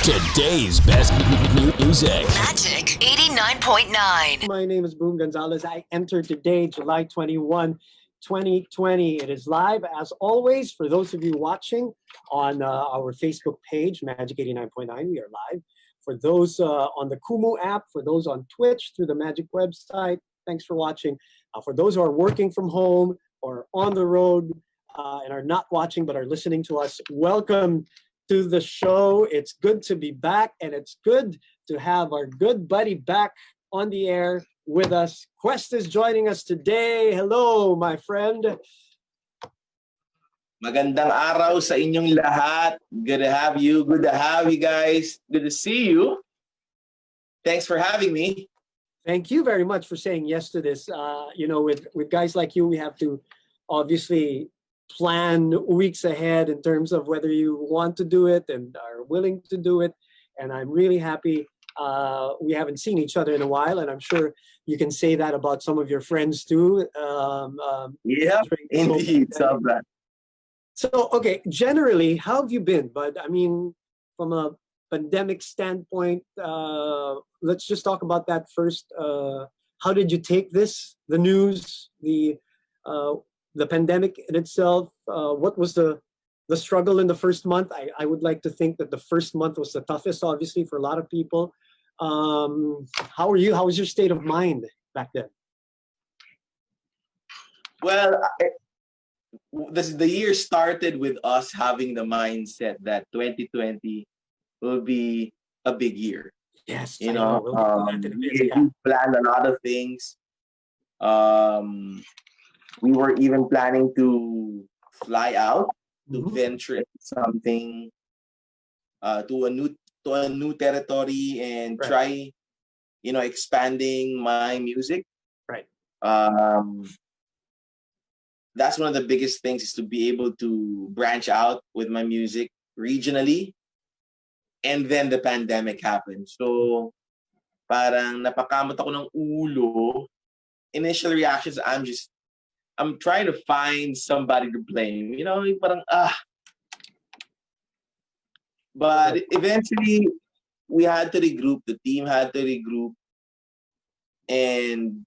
Today's best music. Magic 89.9. My name is Boom Gonzalez. I enter today, July 21, 2020. It is live, as always, for those of you watching on our Facebook page, Magic 89.9. We are live. For those on the Kumu app, for those on Twitch through the Magic website, thanks for watching. For those who are working from home or on the road and are not watching but are listening to us, welcome to the show. It's good to be back, and it's good to have our good buddy back on the air with us. Quest is joining us today. Hello, my friend. Magandang araw sa inyong lahat. Good to have you. Good to have you guys. Good to see you. Thanks for having me. Thank you very much for saying yes to this. With guys like you, we have to obviously plan weeks ahead in terms of whether you want to do it and are willing to do it. And I'm really happy we haven't seen each other in a while, and I'm sure you can say that about some of your friends too. Yeah, indeed. So, okay, generally, how have you been? But I mean, from a pandemic standpoint, let's just talk about that first. How did you take this, the news, the pandemic in itself? What was the struggle in the first month? I would like to think that the first month was the toughest, obviously, for a lot of people. How are you? How was your state of mind back then? Well, the year started with us having the mindset that 2020 will be a big year. Yes, we yeah. planned a lot of things. We were even planning to fly out to venture into something, to a new territory and try, expanding my music. Right. That's one of the biggest things, is to be able to branch out with my music regionally. And then the pandemic happened. So parang napakamot ako ng ulo. Initial reactions, I'm trying to find somebody to blame. Parang But eventually, we had to regroup. The team had to regroup. And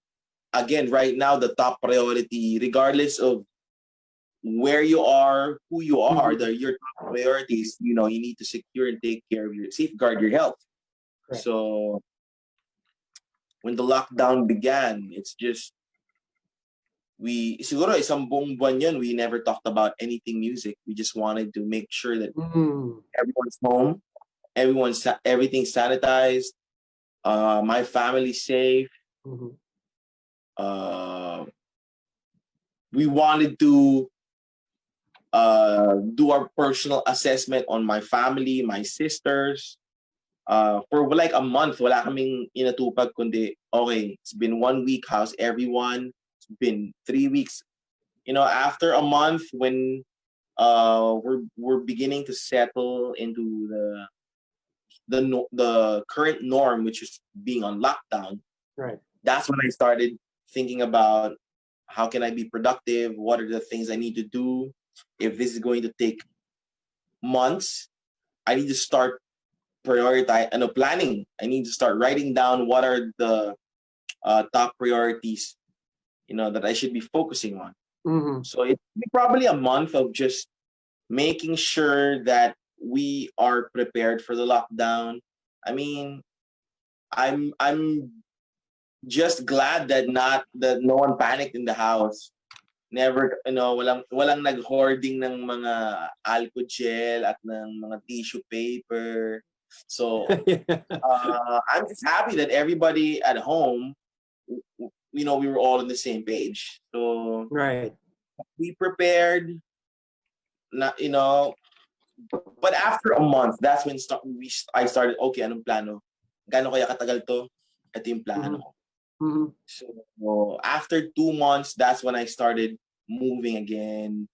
again, right now, the top priority, regardless of where you are, who you are, your top priorities, you need to secure and take care of safeguard your health. Correct. So when the lockdown began, it's just, siguro isang buong buwan yun, we never talked about anything music. We just wanted to make sure that everyone's home, everything's sanitized, my family's safe. We wanted to do our personal assessment on my family, my sisters. For like a month, wala kaming inatupag kundi, okay, it's been 1 week, how's everyone? It's been 3 weeks. After a month, when we're beginning to settle into the current norm, which is being on lockdown. Right. That's when I started thinking about, how can I be productive? What are the things I need to do? If this is going to take months, I need to start planning. I need to start writing down what are the top priorities, that I should be focusing on. So it's probably a month of just making sure that we are prepared for the lockdown. I mean, I'm just glad that no one panicked in the house. Never, walang nag-hoarding ng mga alcohol gel at ng mga tissue paper. So, I'm just happy that everybody at home, we were all on the same page. So, right. We prepared, but after a month, that's when I started, okay, anong plano? Gaano kaya katagal to? Ito yung plano ko. So after 2 months, that's when I started moving again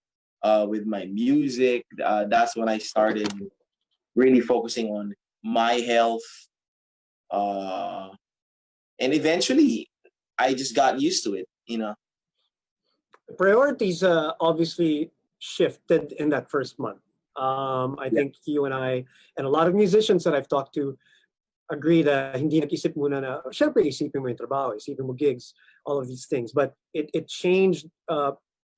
with my music. That's when I started really focusing on my health. And eventually, I just got used to it, Priorities obviously shifted in that first month. I think you and I, and a lot of musicians that I've talked to, agree that hindi nag-isip muna na, syempre isipin mo yung trabaho, isipin mo gigs, all of these things. But it changed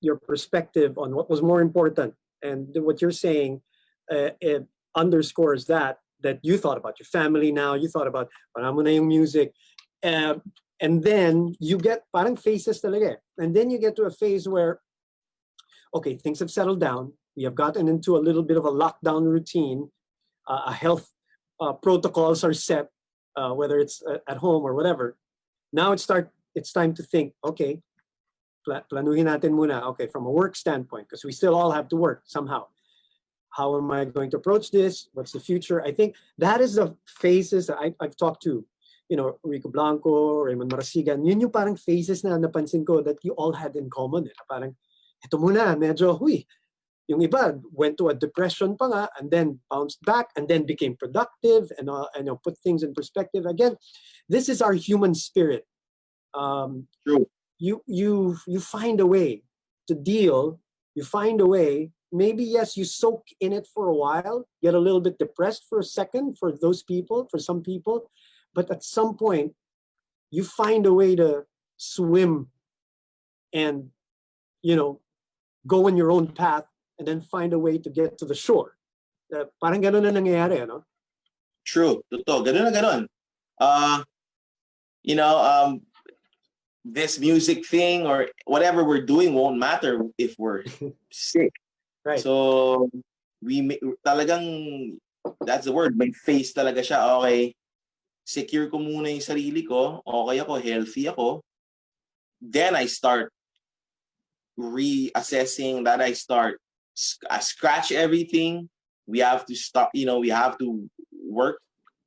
your perspective on what was more important. And what you're saying, it underscores that you thought about your family now, you thought about, parang mo na yung music. And then you get parang phases talaga. And then you get to a phase where, okay, things have settled down. We have gotten into a little bit of a lockdown routine. A health protocols are set, whether it's at home or whatever. Now it's time to think, okay, planuhin natin muna, okay, from a work standpoint, because we still all have to work somehow. How am I going to approach this? What's the future? I think that is the phases that I've talked to, Rico Blanco, Raymond Marasigan. Yun yung parang phases na napansin ko that you all had in common. Parang, ito muna, medyo, yung iba went to a depression pa nga, and then bounced back, and then became productive, and put things in perspective. Again, this is our human spirit. True. You find a way to deal. You find a way. Maybe, yes, you soak in it for a while, get a little bit depressed for a second for those people, for some people, but at some point, you find a way to swim and, go on your own path, and then find a way to get to the shore. Parang ganun na nangyayari, ano? True. Totoo. Ganun na ganun. This music thing or whatever we're doing won't matter if we're sick. Right. So, talagang, that's the word, may face talaga siya. Okay, secure ko muna yung sarili ko. Okay ako, healthy ako. Then I start reassessing, that I start scratch everything. We have to stop, we have to work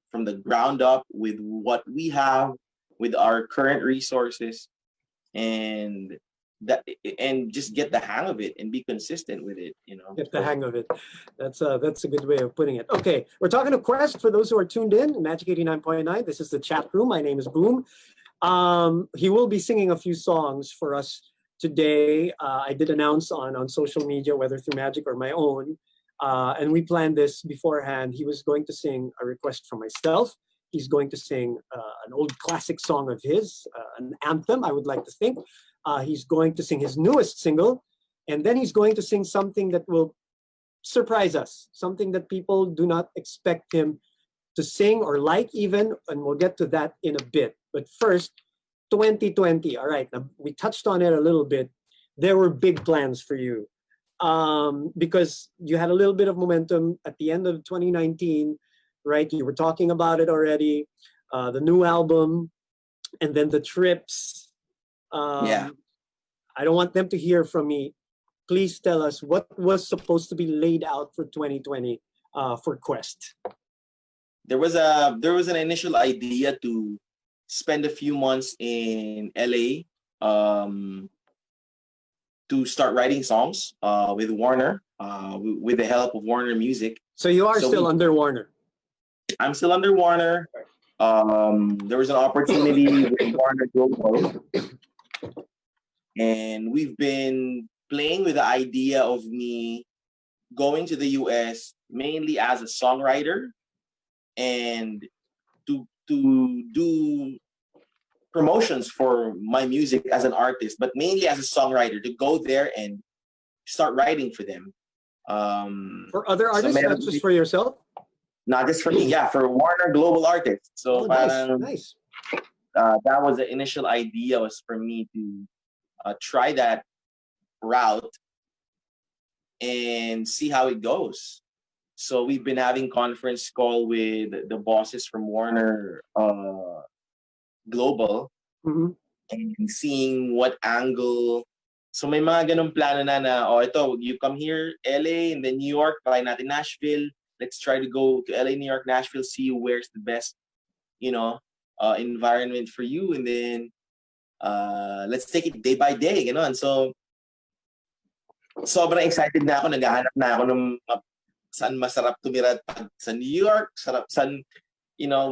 from the ground up with what we have, with our current resources, and just get the hang of it and be consistent with it. Get the hang of it. That's a good way of putting it. Okay, we're talking to Quest for those who are tuned in. Magic 89.9. This is the chat room. My name is Boom. He will be singing a few songs for us today. I did announce on social media, whether through Magic or my own, and we planned this beforehand. He was going to sing a request from myself. He's going to sing an old classic song of his, an anthem, I would like to think. He's going to sing his newest single, and then he's going to sing something that will surprise us, something that people do not expect him to sing or like even, and we'll get to that in a bit. But first, 2020. All right, now we touched on it a little bit. There were big plans for you because you had a little bit of momentum at the end of 2019, right? You were talking about it already, the new album, and then the trips. Yeah. I don't want them to hear from me. Please tell us what was supposed to be laid out for 2020 for Quest. There was an initial idea to spend a few months in LA to start writing songs with Warner, with the help of Warner Music. So you are still under Warner? I'm still under Warner. There was an opportunity with Warner Global, and we've been playing with the idea of me going to the US mainly as a songwriter and to do promotions for my music as an artist, but mainly as a songwriter, to go there and start writing for them. For other artists, not just for yourself? Not just for me, yeah, for Warner Global Artists. So nice. That was the initial idea, was for me to try that route and see how it goes. So we've been having conference call with the bosses from Warner Global, and seeing what angle. So may mga ganong plano na ito, you come here, LA, and then New York, try natin Nashville. Let's try to go to LA, New York, Nashville, see where's the best, environment for you, and then let's take it day by day, ganon. So sobrang excited na ako, naghahanap na ako ng saan masarap tumira sa New York,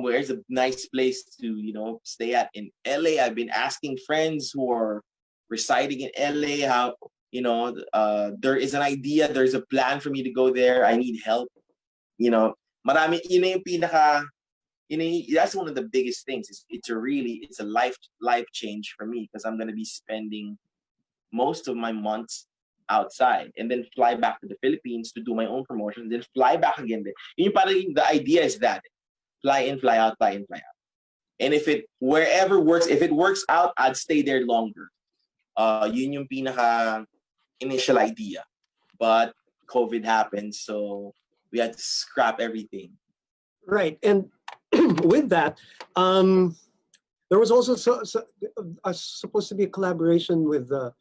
where's a nice place to, stay at in LA. I've been asking friends who are residing in LA there is an idea, there's a plan for me to go there. I need help. Marami, that's one of the biggest things. It's a life change for me because I'm gonna be spending most of my months outside and then fly back to the Philippines to do my own promotion, then fly back again. The idea is that fly in, fly out, fly in, fly out. And if it works out, I'd stay there longer. Yun yung pinaka initial idea. But COVID happened, so we had to scrap everything. Right. And with that, there was also supposed to be a collaboration with a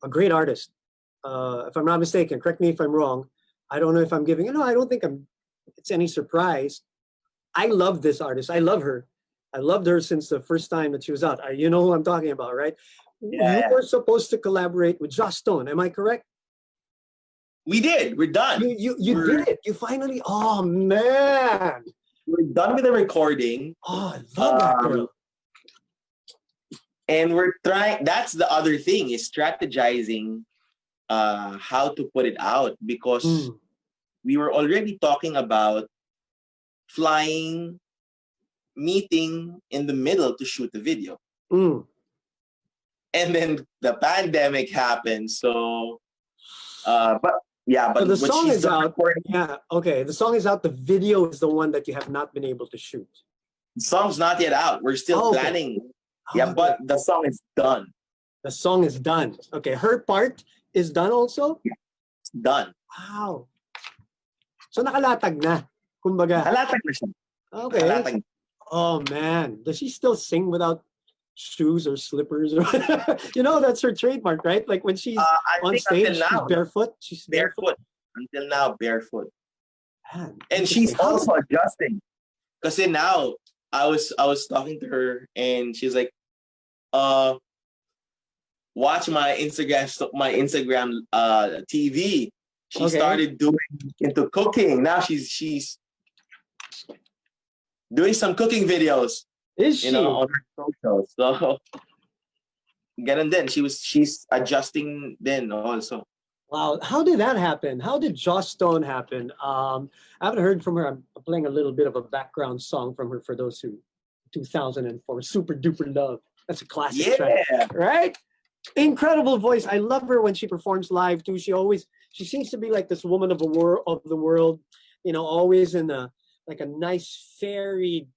great artist. If I'm not mistaken, correct me if I'm wrong. I don't know if I'm giving, I don't think it's any surprise. I love this artist. I love her. I loved her since the first time that she was out. You know who I'm talking about, right? Yeah, you were supposed to collaborate with Joss Stone. Am I correct? We did. We're done. You did it. You finally. Oh man. We're done with the recording. Oh, I love that girl. And we're trying. That's the other thing is strategizing how to put it out because we were already talking about flying, meeting in the middle to shoot the video. And then the pandemic happened. So, but the song is out. Yeah, okay. The song is out. The video is the one that you have not been able to shoot. The song's not yet out. We're still planning. Yeah, but the song is done. The song is done. Okay, her part is done also? Yeah, it's done. Wow. So nakalatag na. Kumbaga. Nakalatag na siya. Okay. Nakalatag. Oh man. Does she still sing without shoes or slippers? Or that's her trademark, right? Like when she's on stage, she's barefoot. She's barefoot. Until now, barefoot. Man, and she's also adjusting. Because now, I was talking to her and she's like, watch my Instagram TV. She started doing into cooking. Now she's doing some cooking videos. Is she? On her social. So ganun din. She's adjusting then also. Wow. How did that happen? How did Joss Stone happen? I haven't heard from her. I'm playing a little bit of a background song from her for those who 2004 Super Duper Love. That's a classic track. Right? Incredible voice. I love her when she performs live too. She seems to be like this woman of the world, always in a nice fairy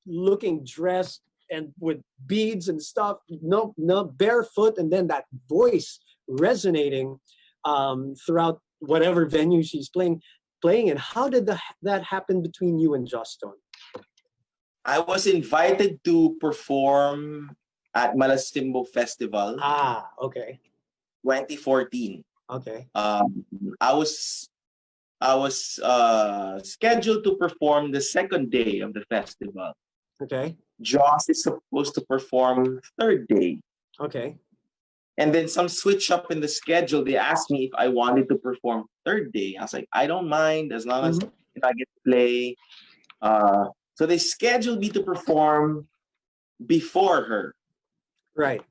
looking dress and with beads and stuff. No, barefoot, and then that voice resonating throughout whatever venue she's playing. And how did that happen between you and Joss Stone? I was invited to perform at Malasimbo Festival. Okay. 2014. Okay. I was scheduled to perform the second day of the festival. Okay. Joss is supposed to perform third day. Okay. And then some switch up in the schedule. They asked me if I wanted to perform third day. I was like, I don't mind as long as I get to play. So they scheduled me to perform before her. Right.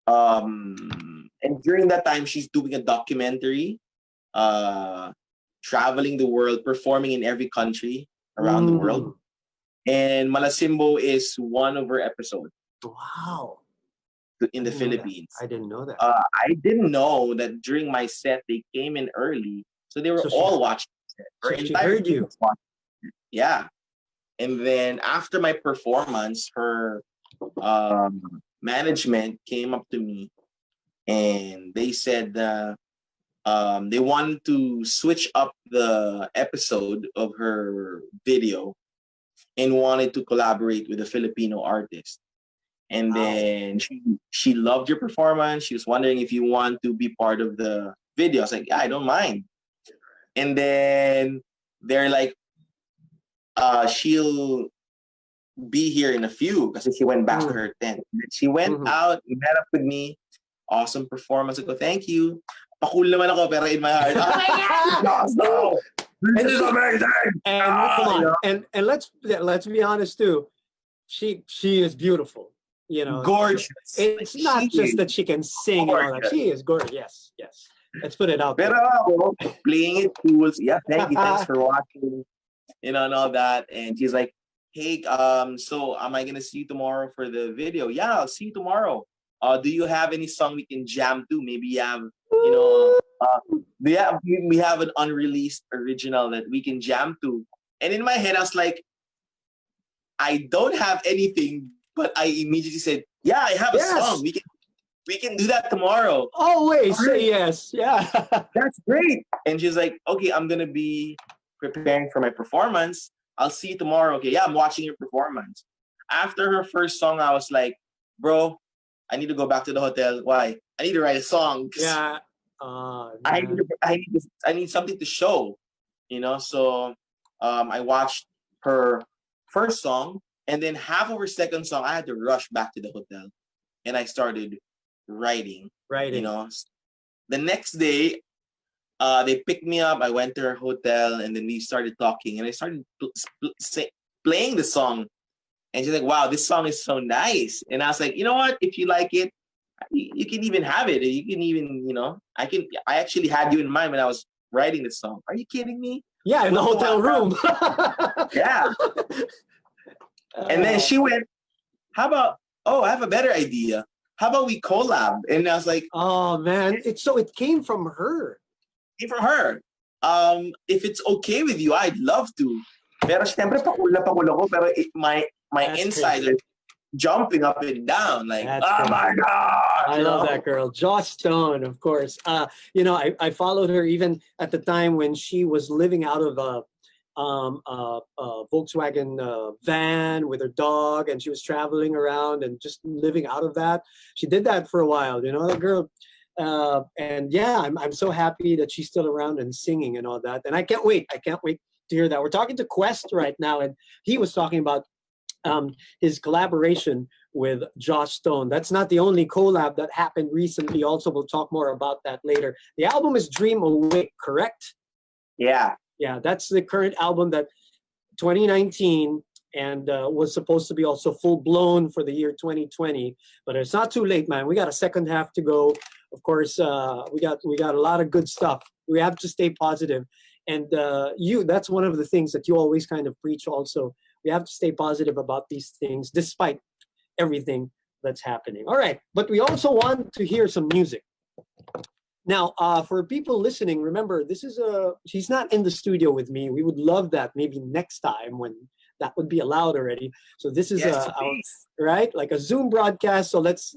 And during that time, she's doing a documentary, traveling the world, performing in every country around the world. And Malasimbo is one of her episodes. Wow. In the Philippines. I didn't know that. I didn't know that during my set, they came in early. So they were all watching the set. So she heard you. Yeah. And then after my performance, her management came up to me and they said they wanted to switch up the episode of her video and wanted to collaborate with a Filipino artist. And then she loved your performance. She was wondering if you want to be part of the video. I was like, yeah, I don't mind. And then they're like, she'll be here in a few because she went back to her tent. She went out, met up with me. Awesome performance. I go, thank you. Pakul naman ako, pero in my heart, no, this is amazing. And come on, and let's be honest too. She is beautiful. you know, gorgeous. it's not just that she can sing and all that. She is gorgeous. Yes, yes. Let's put it out there. Pero ako, playing it cool. Yeah, thank you. Thanks for watching. You know, and all that. And she's like, hey, so am I gonna see you tomorrow for the video? Yeah, I'll see you tomorrow. Do you have any song we can jam to? Maybe you have, you know, we have an unreleased original that we can jam to. And in my head, I was like, I don't have anything, but I immediately said, yeah, I have a song. We can do that tomorrow. Always say yes. Yeah. That's great. And she's like, okay, I'm gonna be preparing for my performance. I'll see you tomorrow. Okay, yeah, I'm watching your performance. After her first song, I was like, bro, I need to go back to the hotel. Why? I need to write a song. Yeah. I need something to show, you know. So I watched her first song, and then half of her second song, I had to rush back to the hotel, and I started writing. You know, the next day, they picked me up. I went to her hotel, and then we started talking, and I started playing the song. And she's like, wow, this song is so nice. And I was like, you know what? If you like it, you can even have it. You can even, you know, I actually had you in mind when I was writing the song. Are you kidding me? Yeah, in the hotel room. Yeah. And then she went, how about, I have a better idea. How about we collab? And I was like, oh man, it came from her. If it's okay with you, I'd love to. Pero siyempre pakula ko, pero my insides are jumping up and down like, my God! I love that girl. Joss Stone, of course. You know, I followed her even at the time when she was living out of a Volkswagen van with her dog, and she was traveling around and just living out of that. She did that for a while, you know, that girl. And yeah, I'm so happy that she's still around and singing and all that. And I can't wait to hear that. We're talking to Quest right now, and he was talking about his collaboration with Joss Stone. That's not the only collab that happened recently. Also, we'll talk more about that later. The album is Dream Awake, correct? Yeah. Yeah, that's the current album that 2019 and was supposed to be also full blown for the year 2020. But it's not too late, man. We got a second half to go. Of course, we got a lot of good stuff. We have to stay positive. And that's one of the things that you always kind of preach also. We have to stay positive about these things despite everything that's happening. All right, but we also want to hear some music. Now, for people listening, remember, she's not in the studio with me. We would love that maybe next time when that would be allowed already. So this is right, like a Zoom broadcast. So let's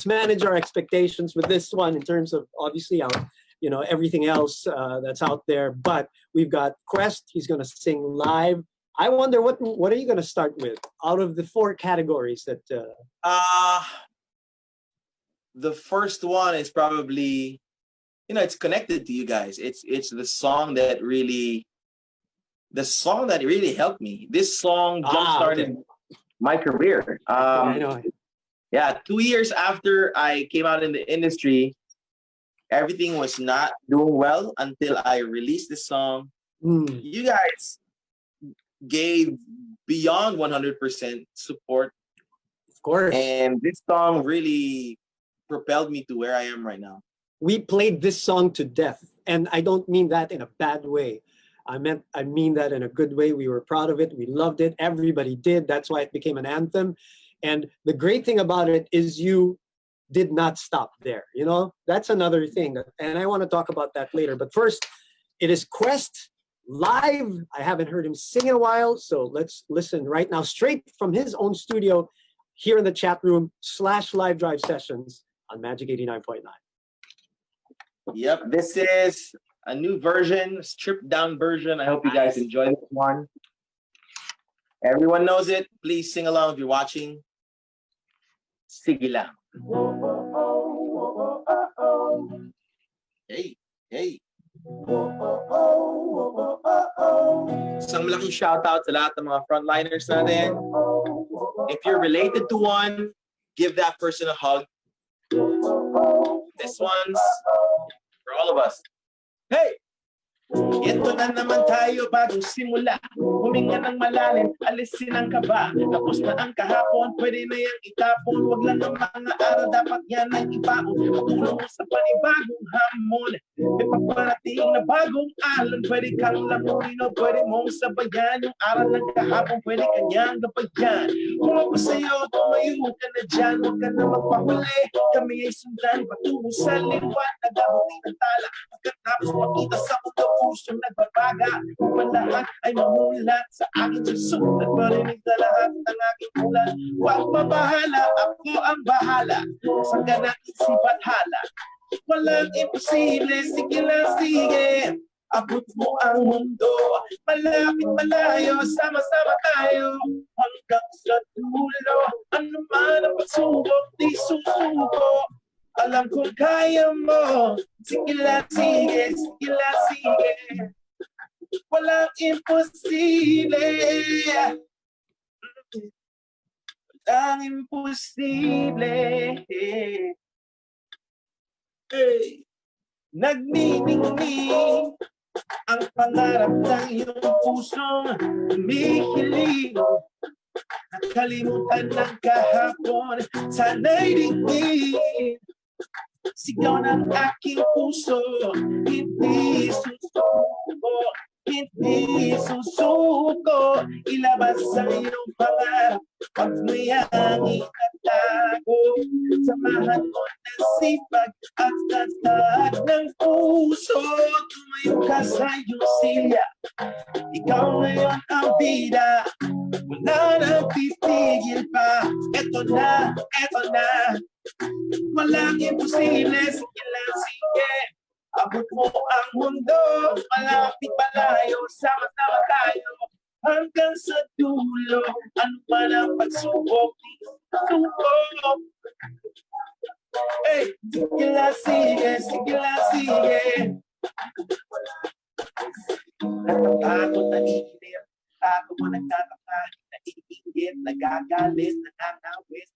manage our expectations with this one in terms of obviously our, you know, everything else that's out there. But we've got Quest. He's going to sing live. I wonder what are you going to start with out of the 4 categories that? The first one is probably, you know, it's connected to you guys. It's the song that really helped me. This song jump-started my career. I know. Yeah, 2 years after I came out in the industry, everything was not doing well until I released this song. You guys gave beyond 100% support. Of course. And this song really propelled me to where I am right now. We played this song to death. And I don't mean that in a bad way. I mean that in a good way. We were proud of it. We loved it. Everybody did. That's why it became an anthem. And the great thing about it is you did not stop there. You know, that's another thing. And I want to talk about that later. But first, it is Quest live. I haven't heard him sing in a while. So let's listen right now, straight from his own studio here in the chat room / live drive sessions on Magic 89.9. Yep, this is a new version, stripped down version. I hope you guys enjoy this one. Everyone knows it. Please sing along if you're watching. Sige lang. Hey, hey. Isang malaking shoutout sa lahat ng mga frontliners natin. If you're related to one, give that person a hug. This one's for all of us. Hey! Ito na naman tayo bagong simula. Huminga ng malalim, alisin ang kaba. Tapos na ang kahapon, pwede na yung itapon. Wag lang ng mga araw, dapat yan ay ibaon. Matulong mo sa panibagong hamon. May paparating na bagong alon. Pwede kang lamunin o pwede mong sabayan. Yung aral ng kahapon, pwede kanyang gabayan. Kung ako sa'yo, tumayo ka na dyan. Huwag ka na magpahuli. Kami ay sundan, patungo sa liwan. Nagabuti ng tala. Pagkatapos makita sa mundo, pusong nagbabaga. Kung lahat ay mamulat sa aking susunod, marinig na lahat ng aking ulan. Huwag mabahala, ako ang bahala. Sa ganang isipan hala. Walang imposible, sige lang, sige. Abot mo ang mundo, malapit malayo, sama-sama tayo hanggang sa dulo. Ano man ang pagsubok, di susuko. Alam kong kaya mo, sige lang, sige, sige lang, sige. Walang imposible. Walang imposible. Hey. Nagniningning ang pangarap ng iyong pusong humihiling. Nakalimutan ng kahapon, sana'y digin. Sigaw ng aking puso, hindi susuko, hindi susuko. Ilabas sa iyong pangarap, pag mayang itatago. Samahan mo ng sipag at tatag ng puso. Tumayo ka sa iyong silya, ikaw ngayon ang bida. Wala nang titigil pa, eto na, eto na. Walang imposible, sige lang, sige. Abot mo ang mundo, malapit malayo, sama-sama tayo hanggang sa dulo. Ano man ang pagsubok, di susuko. Hey, sige lang, sige, sige lang, sige. Natatakot, naiinip, takot mo nagtataka, naiingit, nagagalit, nananawis,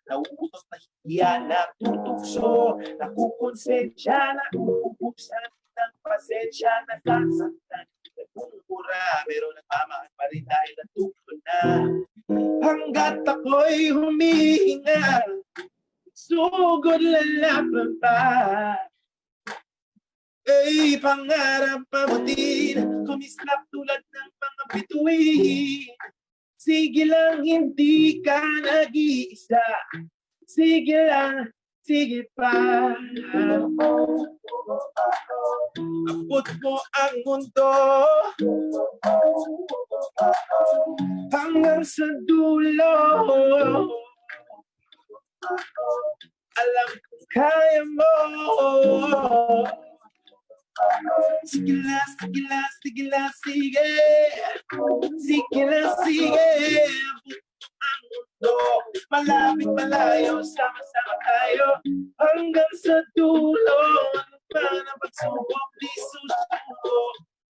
nauutos na hiya, natutukso, nakukonsensya, nauubuksan ng pasensya, nasasaktan, nagmumura, pero nagmamahal pa rin dahil natuto na. Hanggat ako'y humihinga, sugod lalaban pa. Ay, pangarap pamutin, kumislap tulad ng mga bituin. Sige lang, hindi ka nag-iisa. Sige lang, sige pa. Abot mo ang mundo hanggang sa dulo. Alam kong kaya mo. Sige lang, sige lang, sige lang, sige. Sige lang, sige. Ang mundo, malapit malayo, sama-sama tayo hanggang sa dulo. Ano pa na pagsubok, di susuko.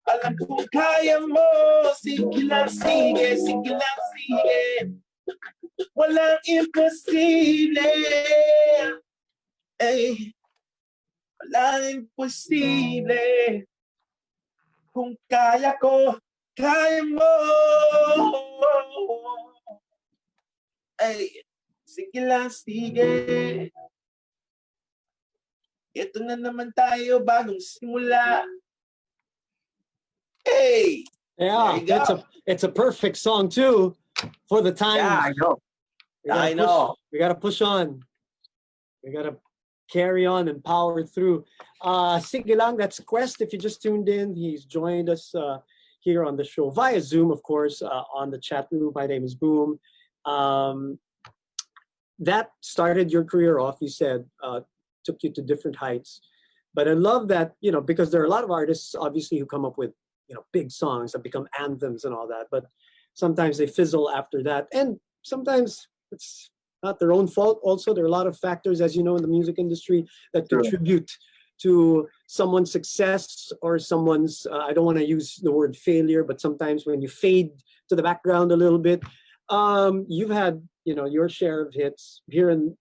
Alam kong kaya mo. Sige lang, sige, sige lang, sige. Walang imposible. Ay, walang imposible. Kung kaya ko, kaya mo. Ay, sige lang, sige. Ito na naman tayo, bagong simula. Hey! Yeah, it's a perfect song too for the time. Yeah, I know. I know. We gotta push on. We gotta carry on and power through. Sige lang, that's Quest. If you just tuned in, he's joined us here on the show via Zoom, of course, on the chat room. My name is Boom. That started your career off, you said, took you to different heights. But I love that, you know, because there are a lot of artists, obviously, who come up with, you know, big songs that become anthems and all that. But sometimes they fizzle after that. And sometimes it's not their own fault. Also, there are a lot of factors, as you know, in the music industry that contribute to someone's success or someone's, I don't want to use the word failure, but sometimes when you fade to the background a little bit, you've had, you know, your share of hits here in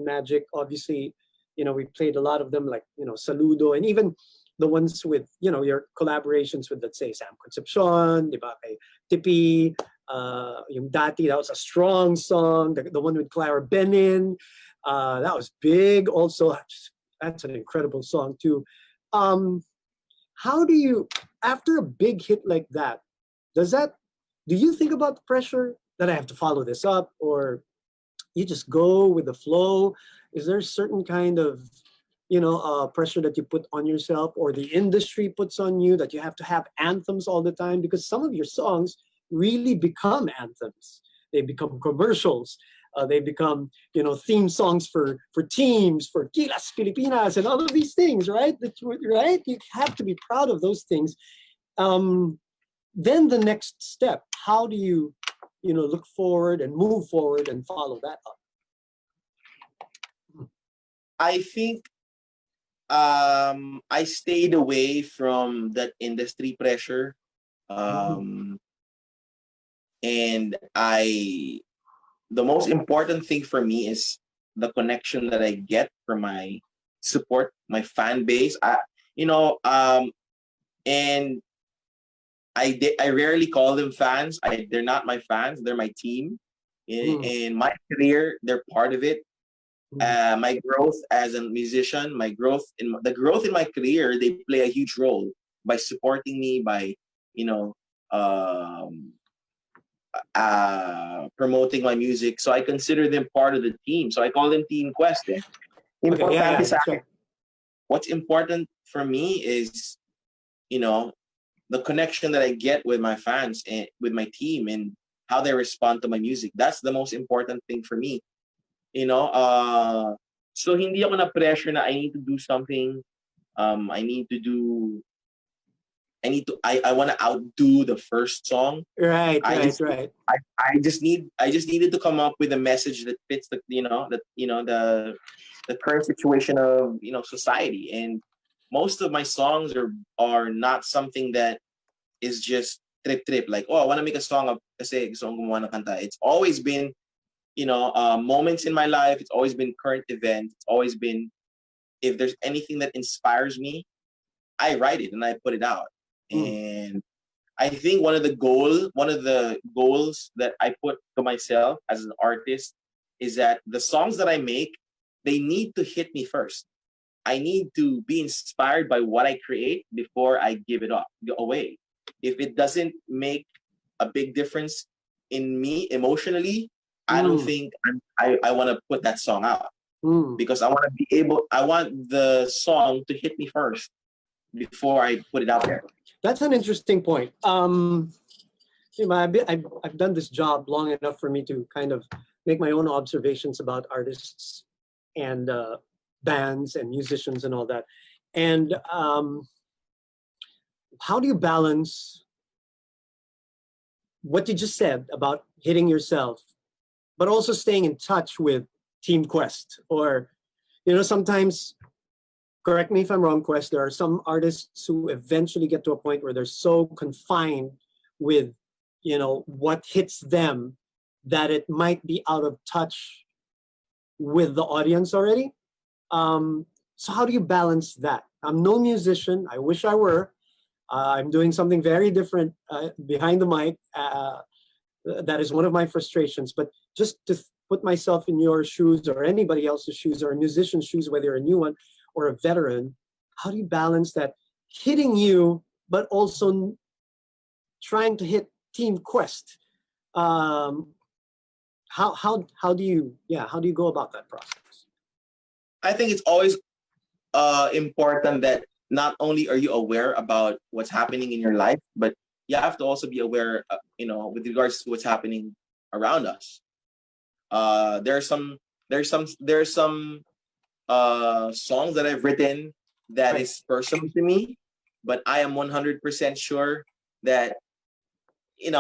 Magic. Obviously, you know, we played a lot of them, like, you know, Saludo, and even the ones with, your collaborations with, let's say, Sam Concepcion, di ba, kay Tipi, yung Dati, that was a strong song. The one with Clara Benin, that was big. Also, that's an incredible song too. How do you, after a big hit like that, do you think about the pressure that I have to follow this up, or you just go with the flow? Is there a certain kind of, pressure that you put on yourself, or the industry puts on you, that you have to have anthems all the time? Because some of your songs really become anthems. They become commercials. They become, theme songs for teams, for Gilas Pilipinas, and all of these things, right? Right? You have to be proud of those things. Then the next step, how do you, look forward and move forward and follow that up? I think I stayed away from that industry pressure. And the most important thing for me is the connection that I get from my support, my fan base. And I rarely call them fans. They're not my fans. They're my team. In my career, they're part of it. My growth as a musician, the growth in my career, they play a huge role by supporting me, by promoting my music. So I consider them part of the team. So I call them Team Quest. Okay, that's right. What's important for me is, the connection that I get with my fans and with my team, and how they respond to my music. That's the most important thing for me. So hindi ako na pressure na I need to do something. I want to outdo the first song. Right. I just needed to come up with a message that fits the current situation of society. And most of my songs are not something that is just trip like, I want to make a song of kasi gusto kong gumawa ng kanta. It's always been moments in my life. It's always been current events. It's always been, if there's anything that inspires me, I write it and I put it out. And I think one of the goals that I put to myself as an artist is that the songs that I make, they need to hit me first. I need to be inspired by what I create before I give it away. If it doesn't make a big difference in me emotionally, I don't think I want to put that song out, because I want the song to hit me first before I put it out there. That's an interesting point. I've done this job long enough for me to kind of make my own observations about artists and bands and musicians and all that. And how do you balance what you just said about hitting yourself, but also staying in touch with Team Quest? Or, sometimes, correct me if I'm wrong, Quest, there are some artists who eventually get to a point where they're so confined with, what hits them, that it might be out of touch with the audience already. So how do you balance that? I'm no musician. I wish I were. I'm doing something very different behind the mic. That is one of my frustrations. But just to put myself in your shoes, or anybody else's shoes, or a musician's shoes, whether you're a new one or a veteran, how do you balance that hitting you, but also trying to hit Team Quest? How do you go about that process? I think it's always important that not only are you aware about what's happening in your life, but you have to also be aware, with regards to what's happening around us. There's some songs that I've written that is personal to me, but I am 100% sure that it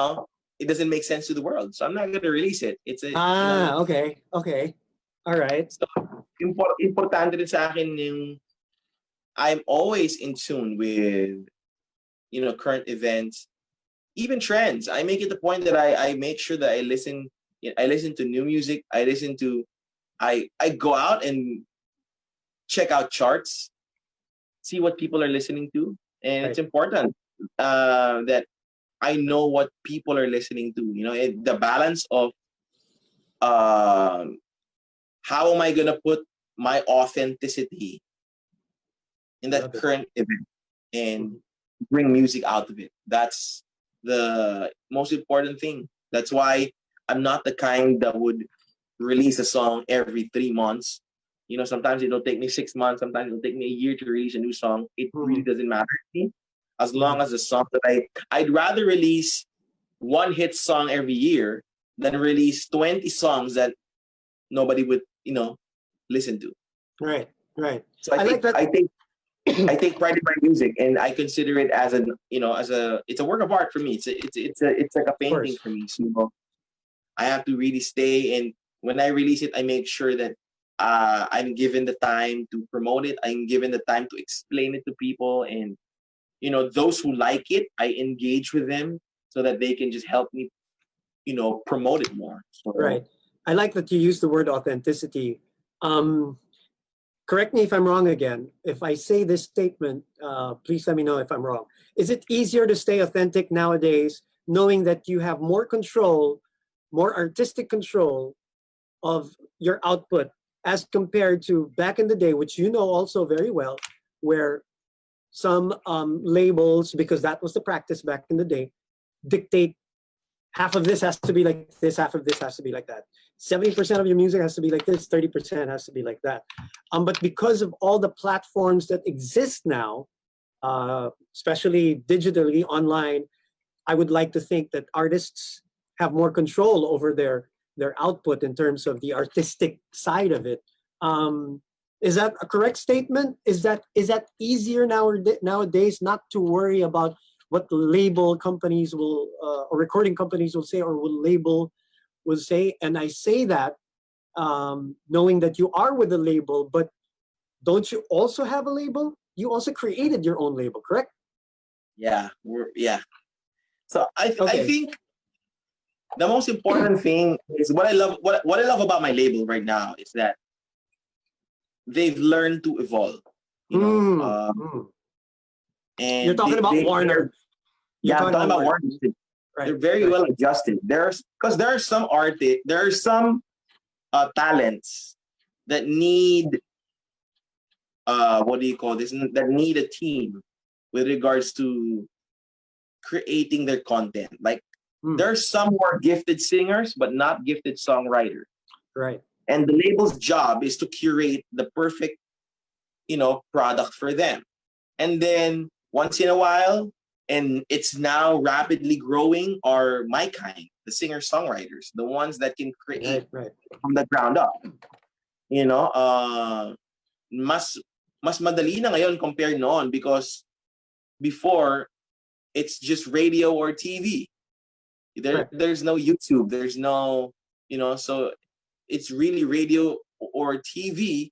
doesn't make sense to the world, so I'm not going to release it. Okay, all right. So importante rin sa akin yung I'm always in tune with current events, even trends. I make it the point that I make sure that I listen to new music. I go out and check out charts. see what people are listening to, and it's Right. important that I know what people are listening to. The balance of um, how am I gonna put my authenticity in that Love it. current event and Mhm. bring music out of it. That's the most important thing. That's why I'm not the kind that would release a song every 3 months. Sometimes it'll take me 6 months, sometimes it'll take me a year to release a new song. It really Mhm. doesn't matter to me. As long Mhm. as the song that I'd rather release one hit song every year than release 20 songs that nobody would, listen to. Right. Right. So I I think like that. I take pride in my music, and I consider it as it's a work of art for me. It's like a Of painting course. for me. So I have to really stay, and when I release it, I make sure that I'm given the time to promote it. I'm given the time to explain it to people, and those who like it, I engage with them so that they can just help me, promote it more. So Right. I like that you use the word authenticity. Um, Correct me if I'm wrong again. If I say this statement, please let me know if I'm wrong. Is it easier to stay authentic nowadays, knowing that you have more control, more artistic control of your output as compared to back in the day, which you know also very well, where some labels, because that was the practice back in the day, dictate half of this has to be like this, half of this has to be like that. 70% of your music has to be like this, 30% has to be like that. But because of all the platforms that exist now, especially digitally online, I would like to think that artists have more control over their output in terms of the artistic side of it. Is that a correct statement? Is that easier nowadays not to worry about what the label companies will or recording companies will say or will say? And I say that knowing that you are with a label, but don't you also have a label? You also created your own label, correct? yeah, So I Okay. think the most important thing is what I love about my label right now is that they've learned to evolve, Mm, mm. You're and talking about they're, Warner. You're yeah, I'm talking talking about about Warner. Warren. Right, They're very right. well adjusted. Because there are some artists, there are some talents that need what do you call this? That need a team with regards to creating their content. Like Mm, there's some who are gifted singers but not gifted songwriters, right. and the label's job is to curate the perfect product for them. And then once in a while, and it's now rapidly growing, are my kind, the singer songwriters, the ones that can create Right, right. from the ground up. You know, mas mas madali na ngayon compared noon, because before it's just radio or TV. Correct. There's no YouTube. There's no, so it's really radio or TV.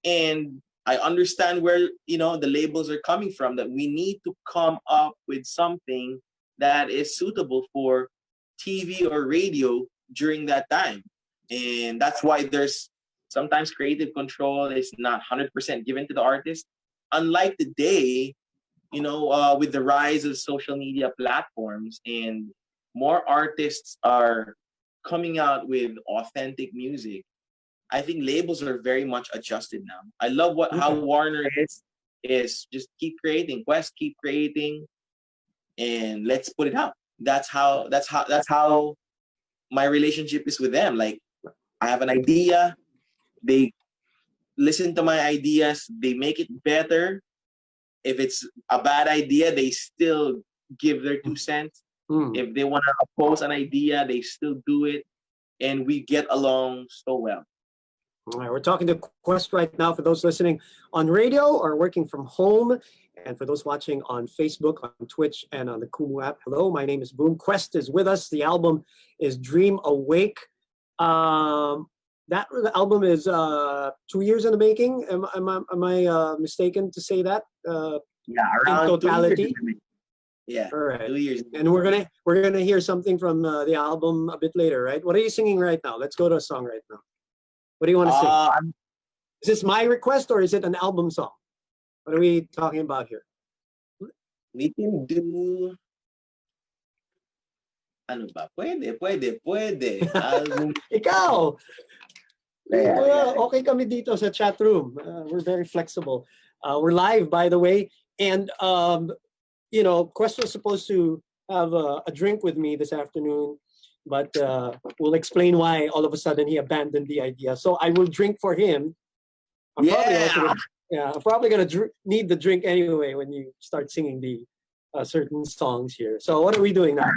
And I understand where, the labels are coming from, that we need to come up with something that is suitable for TV or radio during that time. And that's why there's sometimes creative control is not 100% given to the artist. Unlike today, with the rise of social media platforms, and more artists are coming out with authentic music, I think labels are very much adjusted now. I love how Okay. Warner is just keep creating, Quest keep creating, and let's put it out. That's how my relationship is with them. Like, I have an idea, they listen to my ideas, they make it better. If it's a bad idea, they still give their 2 cents. Mm. If they want to oppose an idea, they still do it, and we get along so well. All right, we're talking to Quest right now for those listening on radio or working from home. And for those watching on Facebook, on Twitch, and on the Kumu app, hello, my name is Boom. Quest is with us. The album is Dream Awake. That album is 2 years in the making. Am I mistaken to say that? Yeah, In around 2 years. totality? Yeah, All right. 2 years. And we're gonna hear something from the album a bit later, right? What are you singing right now? Let's go to a song right now. What do you want to sing? Uh, Is this my request or is it an album song? What are we talking about here? We can do... Ano ba? Pwede. Album. Ikaw! Yeah. Well, okay kami dito sa chat room. We're very flexible. We're live, by the way. And, you know, Quest was supposed to have a drink with me this afternoon, but we'll explain why all of a sudden he abandoned the idea. So I will drink for him. I'm probably going to need the drink anyway when you start singing the certain songs here. So what are we doing now?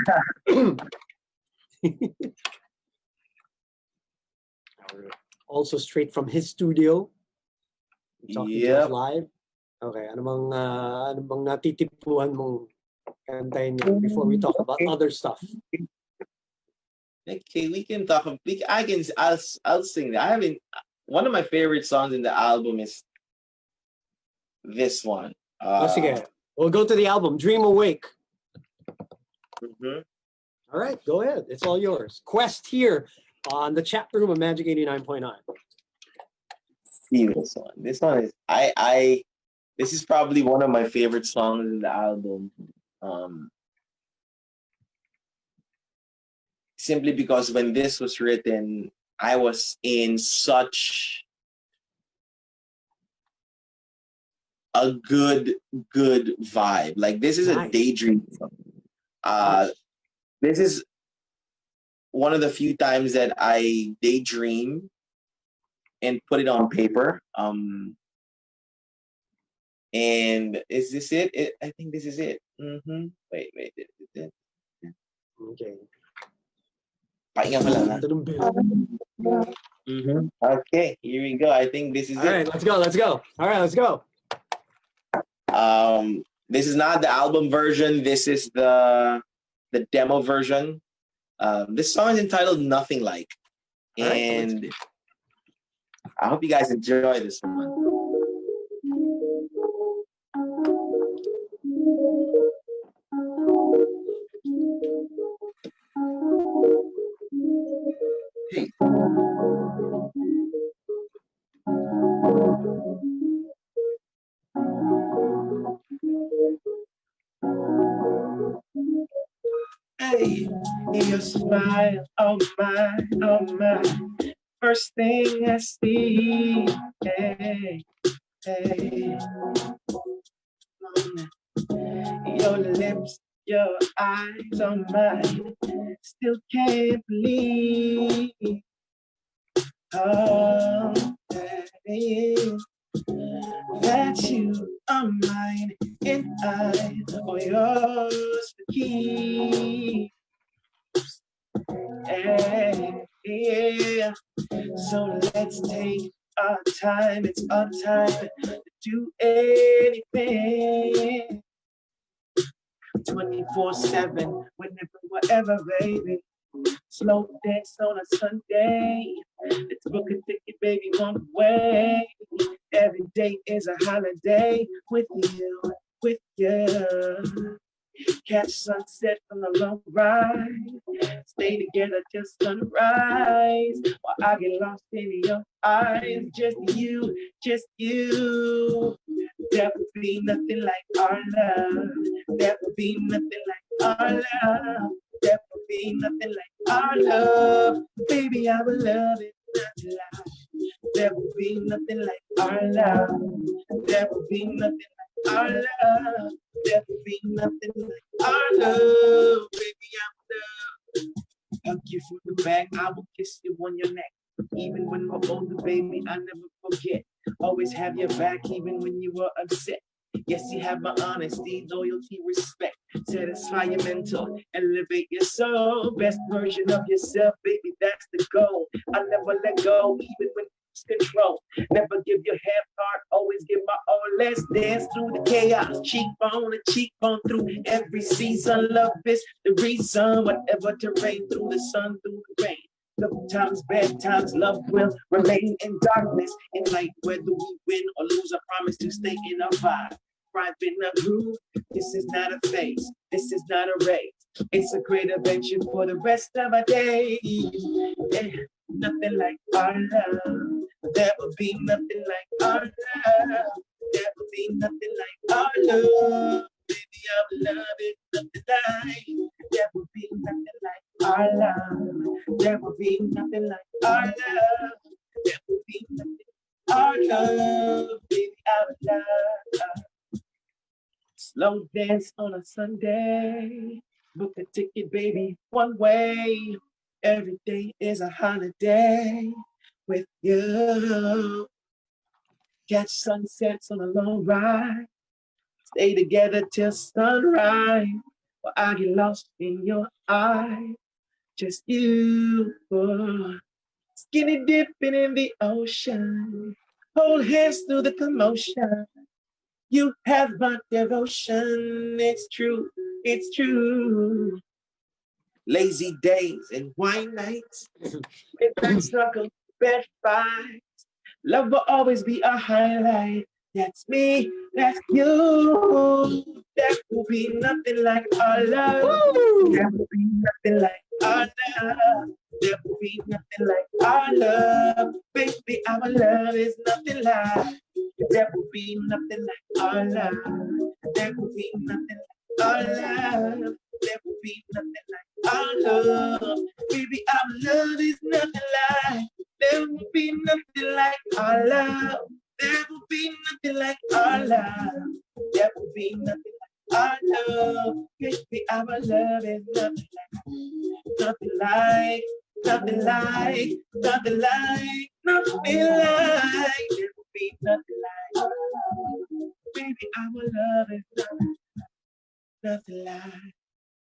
Also straight from his studio. Talking to us live. Okay, ano bang natitipuhan mong kantahin niya before we talk about other stuff? Okay, we can talk. I'll sing that. One of my favorite songs in the album is this one. Sige. We'll go to the album, Dream Awake. Mm-hmm. All right, go ahead. It's all yours. Quest here on the chat room of Magic 89.9. See this one. This one is this is probably one of my favorite songs in the album. Simply because when this was written, I was in such a good vibe. Like, this is a daydream song. This is one of the few times that I daydream and put it on paper. And is this it? I think this is it. Mm-hmm. Wait. Okay. Pahinga ko lang, ha? Mm-hmm. Okay, here we go. I think this is it. All right, let's go. All right, let's go. This is not the album version. This is the demo version. This song is entitled Nothing Like. And I hope you guys enjoy this one. Hey. Hey, your smile, oh my, first thing I see. Hey, your lips, your eyes on mine, still can't believe. Oh, that you are mine and I are yours for keeps. Yeah. So let's take our time. It's our time to do anything. 24/7, whenever, whatever, baby. Slow dance on a Sunday. Let's book a ticket, baby, one way. Every day is a holiday with you, with you. Catch sunset on a long ride. Stay together till sunrise. While I get lost in your eyes. Just you, just you. There would be nothing like our love. There would be nothing like our love. There would be nothing like our love. Baby, I would love it not to lie. There would be nothing like our love. There would be nothing like our love. There would be nothing like our love. Baby, I would love. Hug you from the back, I will kiss you on your neck. Even when we're older, baby, I never forget. Always have your back, even when you were upset. Yes, you have my honesty, loyalty, respect. Satisfy your mental, elevate your soul. Best version of yourself, baby, that's the goal. I never let go, even when it's control. Never give your half heart, always give my all. Let's dance through the chaos, cheekbone to cheekbone through every season. Love is the reason, whatever terrain, through the sun, through the rain. Good times, bad times, love will remain in darkness. In light, whether we win or lose, I promise to stay in our vibe. Right in a groove. This is not a phase. This is not a race. It's a great adventure for the rest of our days. Yeah, nothing like our love. There will be nothing like our love. There will be nothing like our love. Baby, our love is nothing like. There will be nothing like our love. There will be nothing like our love. There will be nothing like our love. Baby, our love. Slow dance on a Sunday. Book a ticket, baby, one way. Every day is a holiday with you. Catch sunsets on a long ride. Stay together till sunrise. While I get lost in your eyes. Just you. Skinny dipping in the ocean. Hold hands through the commotion. You have my devotion. It's true. It's true. Lazy days and wine nights. Midnight struggle, bed fights. Love will always be a highlight. That's me, that's you. There will be nothing like our love. Woo! There will be nothing like our love. There will be nothing like our love. Baby, our love is nothing like. There will be nothing like our love. There will be nothing like our love. There will be nothing like our love. Baby, our love is nothing like. There will be nothing like our love. There will be nothing like our love. There will be nothing like our love. Baby, our love is nothing like, nothing like, nothing like, nothing like, nothing like. There will be nothing like, baby, our love is nothing, nothing like,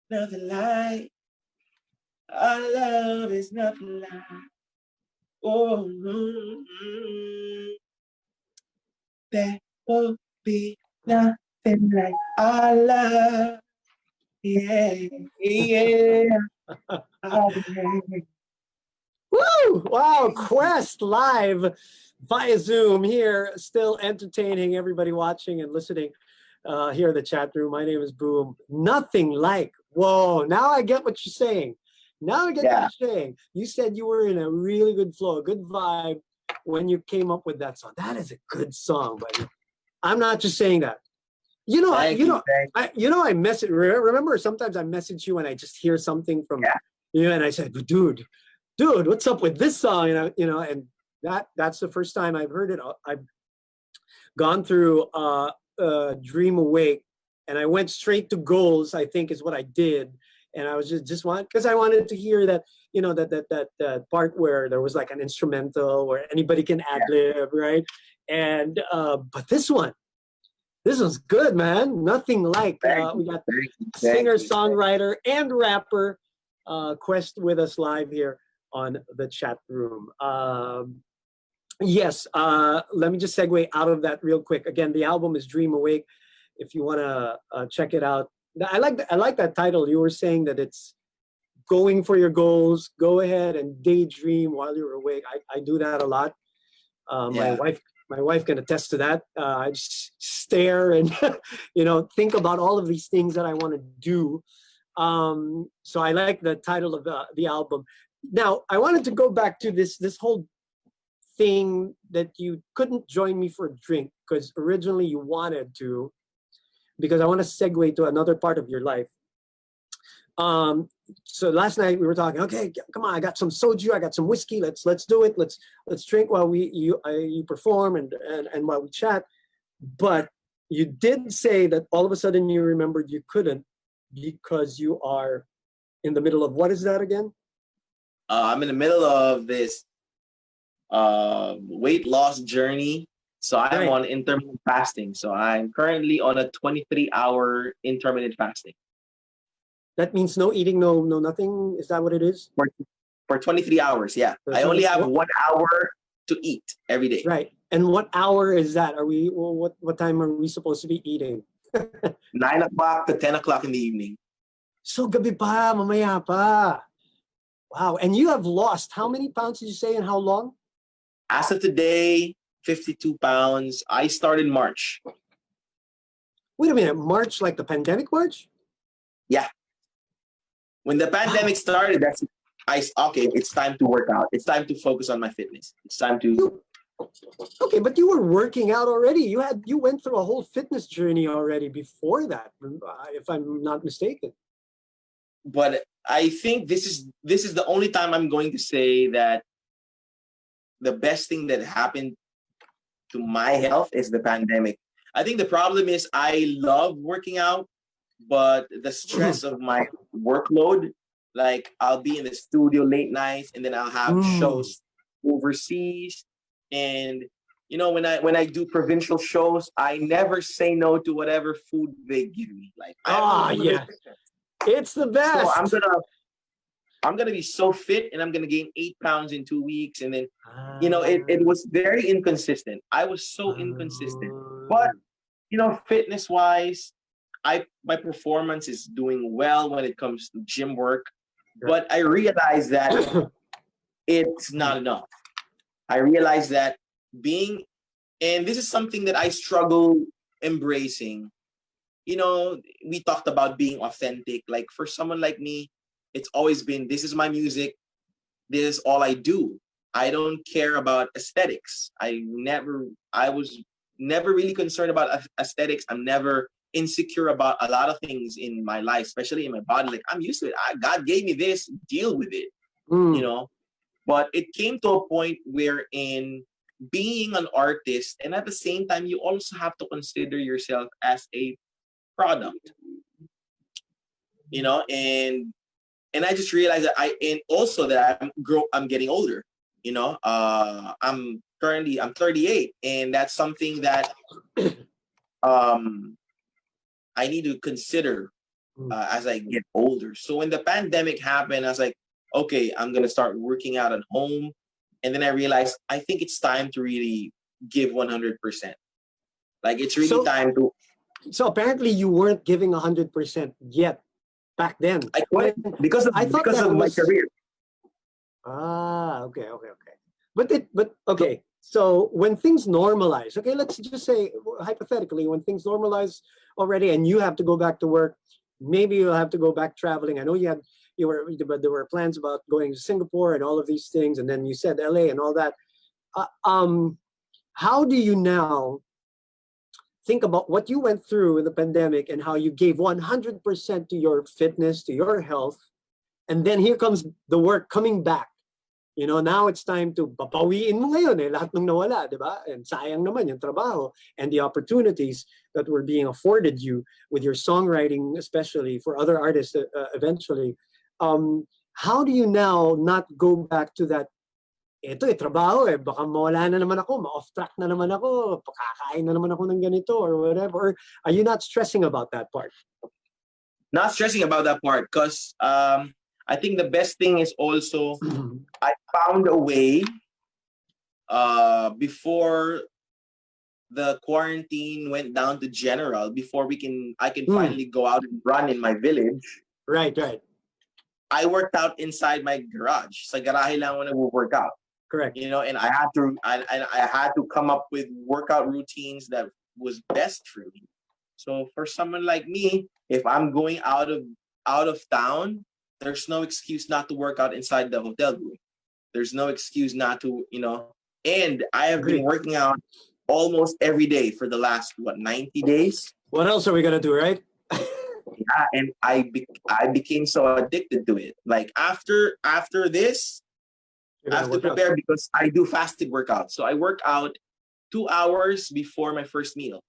nothing like. Our love is nothing like. Oh, there will be nothing like our love. Yeah, yeah. Oh, yeah. Woo! Wow, Quest live via Zoom here, still entertaining everybody watching and listening here in the chat room. My name is Boom. Nothing like. Whoa, now I get what you're saying. Now I get what you're saying. You said you were in a really good flow, a good vibe when you came up with that song. That is a good song, buddy. I'm not just saying that. I message. Remember, sometimes I message you and I just hear something from you, and I said, dude, what's up with this song? And that's the first time I've heard it. I've gone through Dream Awake, and I went straight to Goals, I think is what I did. And I was just because I wanted to hear that, that part where there was like an instrumental where anybody can ad lib, right? And but this one's good, man. Nothing like. We got singer, songwriter, and rapper Quest with us live here on the chat room. Yes, let me just segue out of that real quick. Again, the album is Dream Awake. If you want to check it out. I like that title. You were saying that it's going for your goals. Go ahead and daydream while you're awake. I do that a lot. My wife can attest to that. I just stare and think about all of these things that I want to do. So I like the title of the album. Now I wanted to go back to this whole thing that you couldn't join me for a drink because originally you wanted to. Because I want to segue to another part of your life. So last night we were talking. Okay, come on! I got some soju. I got some whiskey. Let's do it. Let's drink while you perform and while we chat. But you did say that all of a sudden you remembered you couldn't because you are in the middle of what is that again? I'm in the middle of this weight loss journey. So I'm on intermittent fasting. So I'm currently on a 23-hour intermittent fasting. That means no eating, no nothing. Is that what it is? For 23 hours, yeah. I only have 1 hour to eat every day. Right. And what hour is that? What time are we supposed to be eating? 9 o'clock to 10 o'clock in the evening. So gabi pa, mamaya pa. Wow. And you have lost how many pounds did you say and how long? As of today, 52 pounds. I started March. Wait a minute, March, like the pandemic March? Yeah. When the pandemic started, it's time to work out. It's time to focus on my fitness. It's time to Okay, but you were working out already. You went through a whole fitness journey already before that, if I'm not mistaken. But I think this is the only time I'm going to say that the best thing that happened to my health is the pandemic. I think the problem is I love working out, but the stress of my workload, like I'll be in the studio late nights and then I'll have shows overseas. And when I do provincial shows, I never say no to whatever food they give me. Like Yeah. It's the best. So I'm gonna be so fit and I'm gonna gain 8 pounds in 2 weeks. And then it was very inconsistent. I was so inconsistent. But fitness wise, my performance is doing well when it comes to gym work. But I realized that it's not enough. I realized that and this is something that I struggle embracing. We talked about being authentic. Like for someone like me, it's always been, this is my music. This is all I do. I don't care about aesthetics. I was never really concerned about aesthetics. I'm never insecure about a lot of things in my life, especially in my body. Like I'm used to it. God gave me this, deal with it, But it came to a point wherein being an artist, and at the same time, you also have to consider yourself as a product, and I just realized that I'm getting older. I'm 38, and that's something that I need to consider as I get older. So when the pandemic happened, I was like, okay, I'm gonna start working out at home, and then I realized I think it's time to really give 100%. Like it's really time to. So apparently you weren't giving 100% yet back then. I quit because of my career. Okay. But okay. So when things normalize, okay, let's just say hypothetically, when things normalize already, and you have to go back to work, maybe you'll have to go back traveling. I know but there were plans about going to Singapore and all of these things, and then you said LA and all that. How do you now think about what you went through in the pandemic and how you gave 100% to your fitness, to your health, and then here comes the work coming back. Now it's time to papawiin mo ngayon lahat ng nawala, di ba? And sayang naman yung trabaho and the opportunities that were being afforded you with your songwriting, especially for other artists eventually. How do you now not go back to that? Ito trabaho baka mawala na naman ako, ma-off track na naman ako, pakakain na naman ako ng ganito or whatever. Or are you not stressing about that part? Not stressing about that part because I think the best thing is also I found a way before the quarantine went down to general, before I can finally go out and run in my village. Right. I worked out inside my garage. Sa garahe lang ako nag-work out. Correct. And I had to come up with workout routines that was best for me. So for someone like me, if I'm going out of town, there's no excuse not to work out inside the hotel room. There's no excuse not to, and I have been working out almost every day for the last 90 days. What else are we gonna do, right? Yeah, and I became so addicted to it. Like after this, I have to prepare because I do fasted workouts. So I work out 2 hours before my first meal.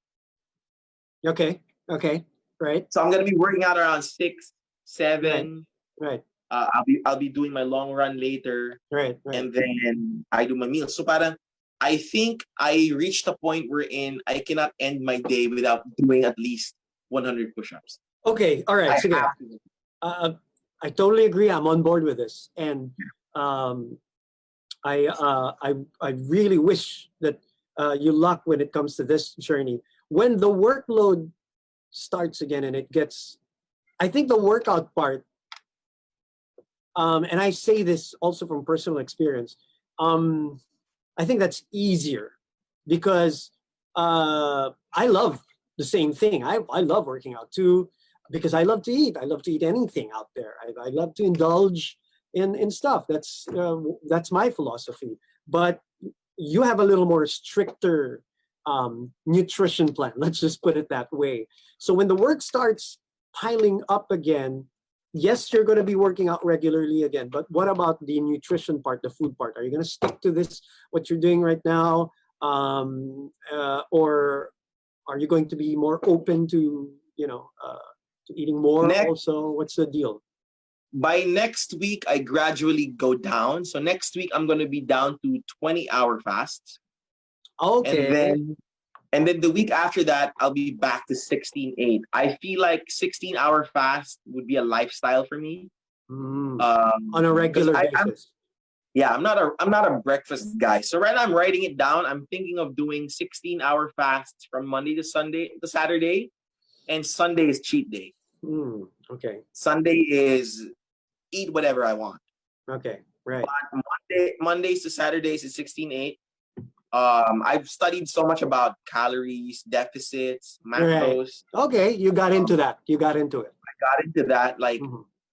Okay, right. So I'm gonna be working out around 6, 7. Right. I'll be doing my long run later. Right. And then I do my meal. So parang I think I reached a point wherein I cannot end my day without doing at least 100 push-ups. Okay, all right. I totally agree. I'm on board with this, and I really wish that you luck when it comes to this journey. When the workload starts again and it gets, I think the workout part, and I say this also from personal experience, I think that's easier because I love the same thing. I love working out too because I love to eat. I love to eat anything out there. I love to indulge in stuff. That's my philosophy. But you have a little more stricter nutrition plan. Let's just put it that way. So when the work starts piling up again, yes, you're going to be working out regularly again. But what about the nutrition part, the food part? Are you going to stick to this, what you're doing right now? Or are you going to be more open to, to eating more also? What's the deal? By next week, I gradually go down. So next week, I'm going to be down to 20-hour fasts. Okay. And then the week after that, I'll be back to 16-8. I feel like 16-hour fast would be a lifestyle for me. On a regular basis. I'm not a breakfast guy. So right now I'm writing it down. I'm thinking of doing 16-hour fasts from Monday to Saturday, and Sunday is cheat day. Okay. Sunday is eat whatever I want. Okay, right. But Mondays to Saturdays is 16-8. I've studied so much about calories, deficits, macros. Right. Okay, you got into that. You got into it. I got into that. Like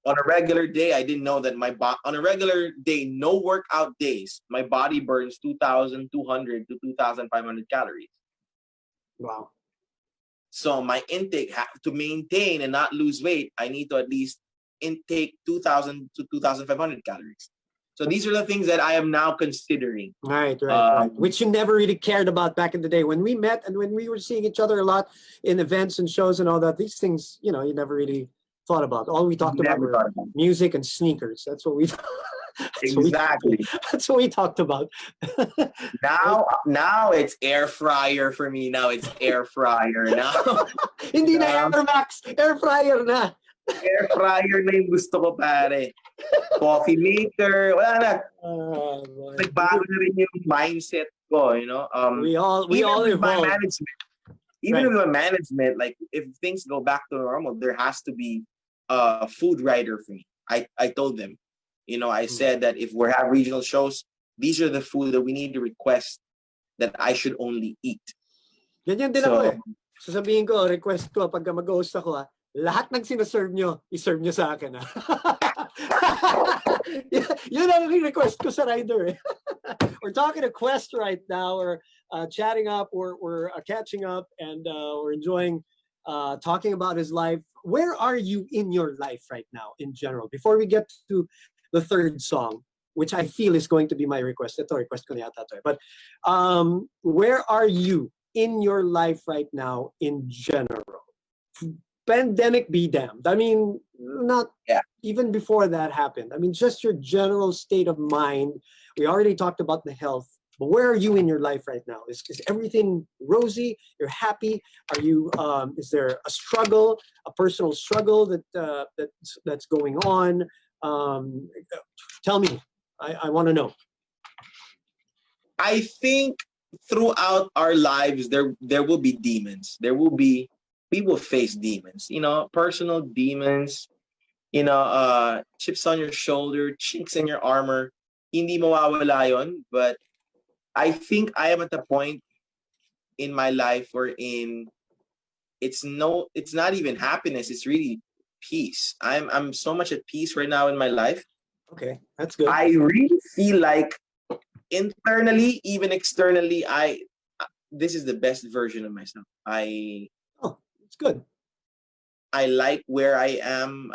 on a regular day, I didn't know that on a regular day, no workout days, my body burns 2,200 to 2,500 calories. Wow. So my intake, to maintain and not lose weight, I need to at least intake 2,000 to 2,500 calories. So these are the things that I am now considering. Right. Which you never really cared about back in the day. When we met and when we were seeing each other a lot in events and shows and all that, these things, you never really thought about. All we talked about were music and sneakers. That's what we Exactly. That's what we talked about. Now it's air fryer for me. Now it's air fryer now. Hindi na Air Max, air fryer na. Air fryer na yung gusto ko, pare. Coffee maker, wala na. Nagbago na rin yung mindset ko, we all evolved. Even with my management, like if things go back to normal, there has to be a food writer for me. I told them, I said that if we have regional shows, these are the food that we need to request that I should only eat. Ganyan din ako eh. Sasabihin ko, request ko, pagka mag-host ako lahat ng sinaserve nyo, iserve nyo sa akin. Yun ang request ko sa rider. We're talking to Quest right now. We're chatting up. We're catching up, and we're enjoying talking about his life. Where are you in your life right now, in general? Before we get to the third song, which I feel is going to be my request. Ito, request ko na yata to. But where are you in your life right now, in general? Pandemic be damned. I mean, not even before that happened. I mean, just your general state of mind. We already talked about the health, but where are you in your life right now? Is everything rosy? You're happy? Are you? Is there a struggle, a personal struggle that's going on? Tell me. I want to know. I think throughout our lives, there will be demons. We will face demons, personal demons, chips on your shoulder, chinks in your armor. Hindi mawawala yun, but I think I am at the point in my life wherein it's not even happiness, it's really peace. I'm so much at peace right now in my life. Okay, that's good. I really feel like internally, even externally, this is the best version of myself. It's good. I like where I am.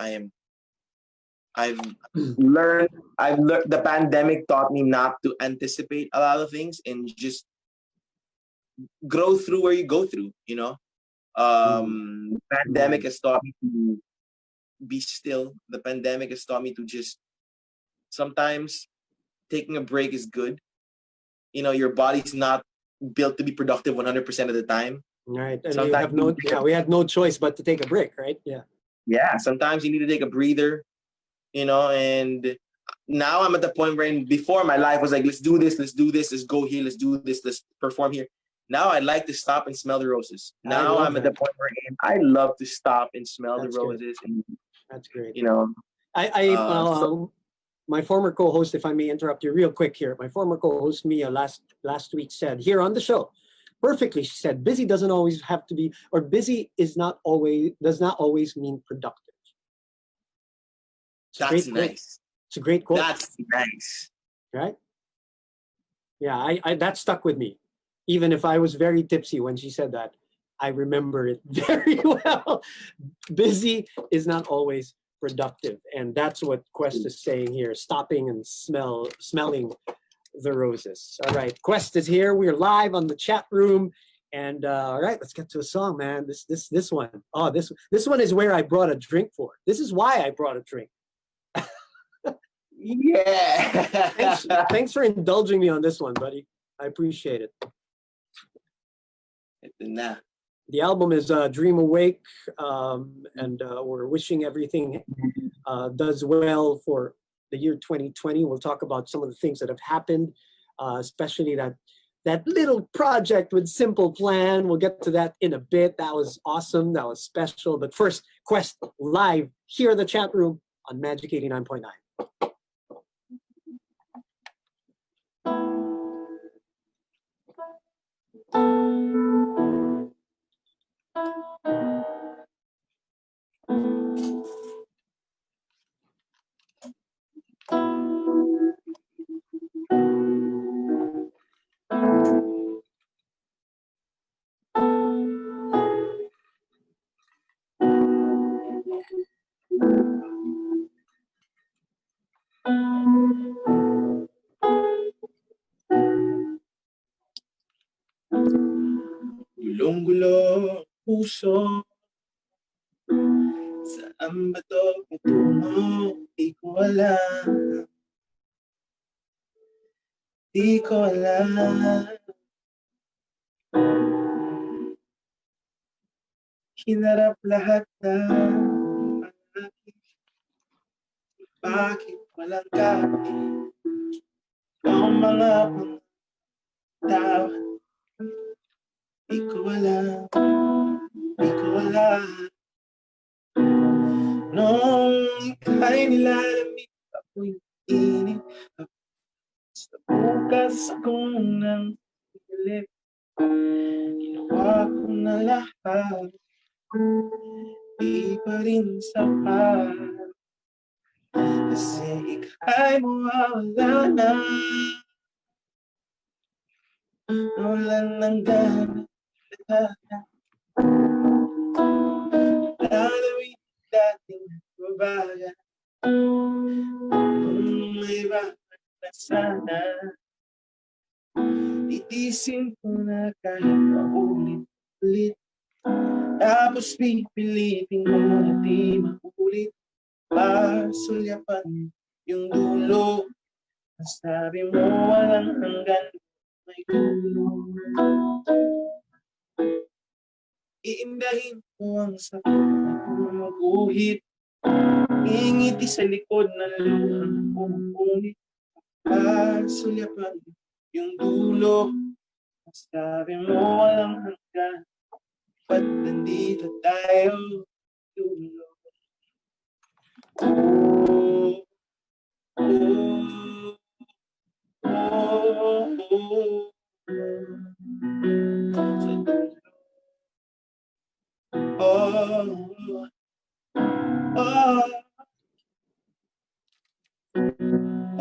I've learned. The pandemic taught me not to anticipate a lot of things and just grow through where you go through. The pandemic has taught me to be still. The pandemic has taught me to just sometimes taking a break is good. Your body's not built to be productive 100% of the time. Right, and we had no choice but to take a break, right? Yeah, sometimes you need to take a breather, and now I'm at the point where before my life was like, let's do this, let's go here, let's do this, let's perform here. Now I'd like to stop and smell the roses. Now I'm at the point where I love to stop and smell the roses. And, that's great. My former co-host, if I may interrupt you real quick here, my former co-host Mia last week said here on the show, perfectly, she said, busy doesn't always have to be, or busy does not always mean productive. That's nice. It's a great quote. That's nice. Right? Yeah, I that stuck with me. Even if I was very tipsy when she said that, I remember it very well. Busy is not always productive, and that's what Quest is saying here. Stopping and smelling the roses. All right, Quest is here. We're live on the chat room, and all right, let's get to a song, man. This one. Oh, this one is where I brought a drink for. This is why I brought a drink. Yeah. Thanks for indulging me on this one, buddy. I appreciate it. Ito na. The album is Dream Awake, and we're wishing everything does well for the year 2020. We'll talk about some of the things that have happened, especially that little project with Simple Plan. We'll get to that in a bit. That was awesome. That was special. But first, Quest live here in the chat room on Magic 89.9. Gulong-gulo ang puso. Saan ba to patungo? Di ko alam. Di ko alam. Hinarap lahat ng akin. Bakit walang kapit? Ang mga pangtawan. Di ko alam. Di ko alam. Nung ika'y nilalamig, ako'y init. Sa bukas kong nang pilit, ginawa ko na lahat. Di pa rin sapat. Kasi ika'y mawawala na. Nawalan ng gana. Lalawin dating babaga. Kung may bakit na sana, titisin ko na kahit paulit-ulit. Tapos pipilitin ko na di maulit. Pasulyapan yung dulo. Sabi mo walang hanggan, may dulo. Iindahin ko ang sakit na maguhit. Ingiti sa likod ng luhang pumupunit. Pasulyapan yung dulo. Sabi mo walang hanggan, ba't nandito tayo dulo? Oh, oh, oh, oh. Sa dulo. Oh, oh.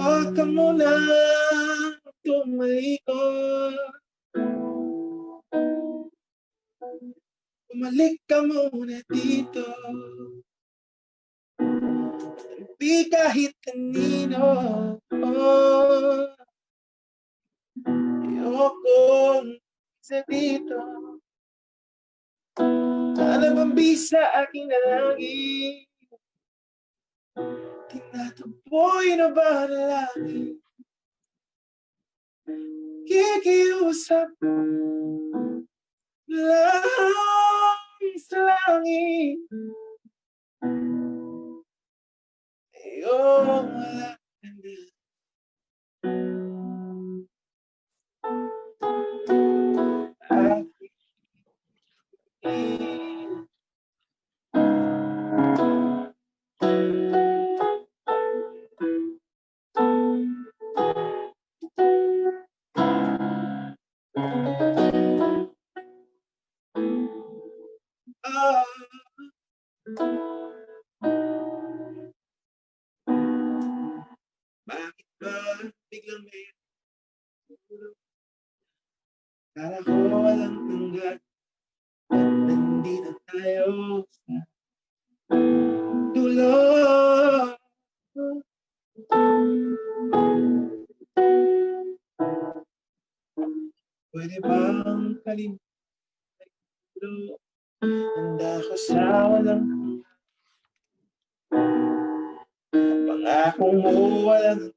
Huwag ka muna tumalikod. Bumalik ka muna dito. Di kahit kanino. Oh, ayokong isa dito. Sana mambisa aking nalangin. Tinataboy na ba na langit? Kikiusap lang sa langit. Ayong wala ka na. Bakit ba biglang may Kala ko walang hanggan at nandito tayo sa dulo. Pwede bang kalimutan? Handa ko sa walang pangako mo walang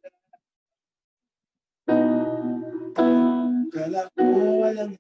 kala ko walang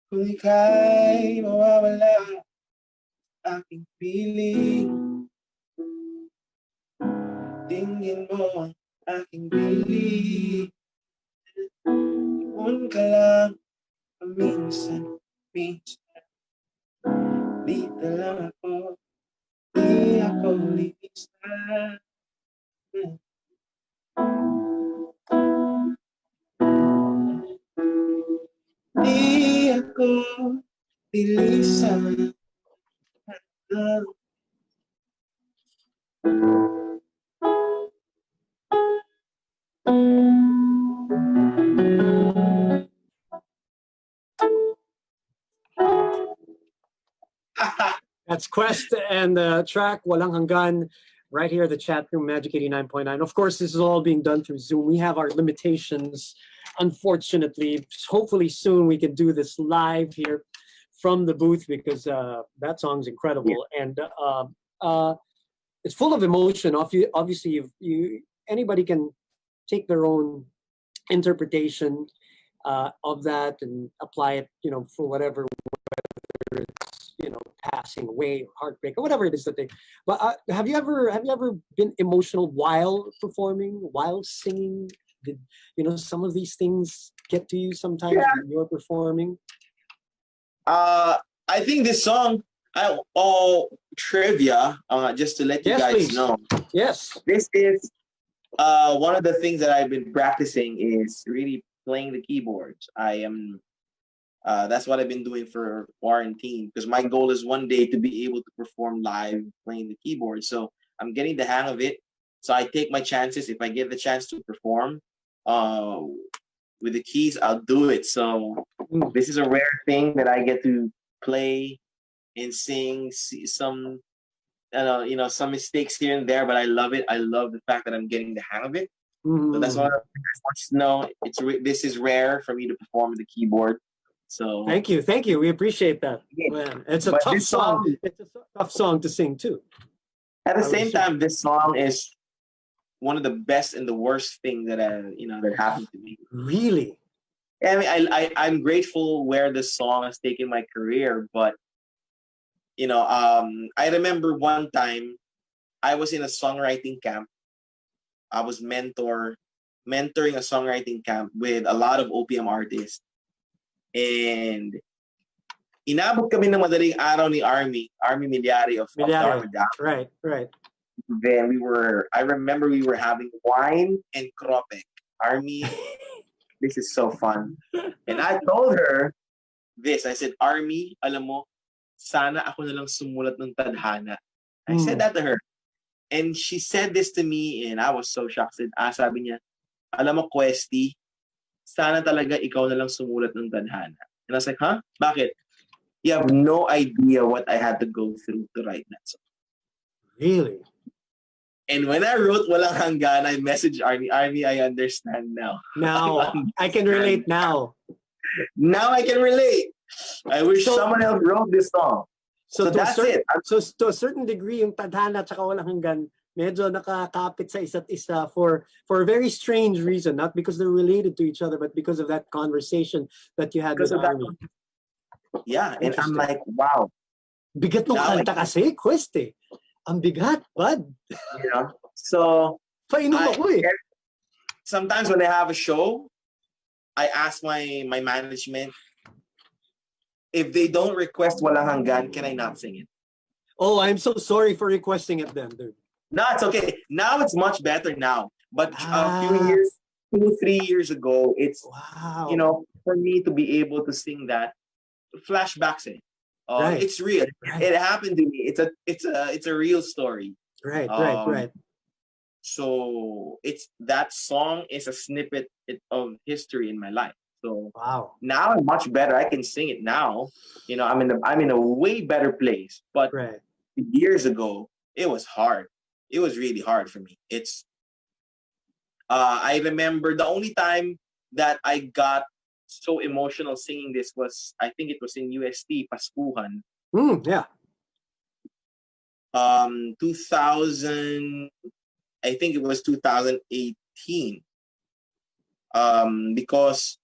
kung ika'y mawawala aking piling. Tingin mo ang aking piling. Ipon ka lang minsan. Dito lang ako. Di ako lilista. Di ako lilisa. That's Quest and the track Walang Hanggan right here at the chat room, Magic 89.9. Of course, this is all being done through Zoom. We have our limitations, unfortunately. Hopefully soon we can do this live here from the booth because that song's incredible. And it's full of emotion. Obviously, anybody can take their own interpretation of that and apply it, for whatever, whether it's passing away, or heartbreak, or whatever it is that they. But have you ever been emotional while performing, while singing? Did some of these things get to you sometimes when you're performing? I think this song, trivia, just to let you guys please. know. Yes. This is one of the things that I've been practicing is really playing the keyboards. That's what I've been doing for quarantine because my goal is one day to be able to perform live playing the keyboard. So I'm getting the hang of it. So I take my chances. If I get the chance to perform with the keys, I'll do it. So this is a rare thing that I get to play and sing some, some mistakes here and there, but I love it. I love the fact that I'm getting the hang of it. So that's what I want you to know. This is rare for me to perform with the keyboard. So thank you. We appreciate that. Man, it's a tough song. It's a tough song to sing too. At the same time, this song is one of the best and the worst thing that that happened to me. Really? I mean, I'm grateful where this song has taken my career, but I remember one time I was in a songwriting camp. I was mentoring a songwriting camp with a lot of OPM artists. And inabot kami ng madaling araw ni Army Milyari of Dharma. Right. Then I remember we were having wine and kropek. Army, this is so fun. And I told her this. I said, Army, alam mo, sana ako na lang sumulat ng tadhana. I said that to her. And she said this to me and I was so shocked. Sabi niya, alam mo, Questy, sana talaga ikaw na lang sumulat ng tadhana. And I was like, huh? Bakit? You have no idea what I had to go through to write that song. Really? And when I wrote Walang Hanggan, I messaged Army. Army, I understand now. Now, I can relate now. Now I can relate. I wish someone else wrote this song. So that's it. So to a certain degree, yung tadhana at saka Walang Hanggan, medyo nakakapit sa isa't isa for a very strange reason. Not because they're related to each other, but because of that conversation that you had with Army. Yeah, and I'm like, wow. Bigat nung kanta kasi, Queste. Ang bigat, bud. So painom ako eh. Sometimes when I have a show, I asked my management, if they don't request Walang Hanggan, can I not sing it? Oh, I'm so sorry for requesting it then, dude. No, it's okay. Now it's much better now. But a few Ah, years, 2, 3 years ago, it's, wow. for me to be able to sing that, flashbacks in. Right, It's real. right, It happened to me. It's a real story. right, right, Um, right. so it's that song is a snippet of history in my life. So Wow. now I'm much better. I can sing it now. I'm in a way better place. But Right. years ago, it was hard. It was really hard for me. I remember the only time that I got so emotional singing this was, I think it was in UST Paspuhan. Yeah. 2000, I think it was 2018. Because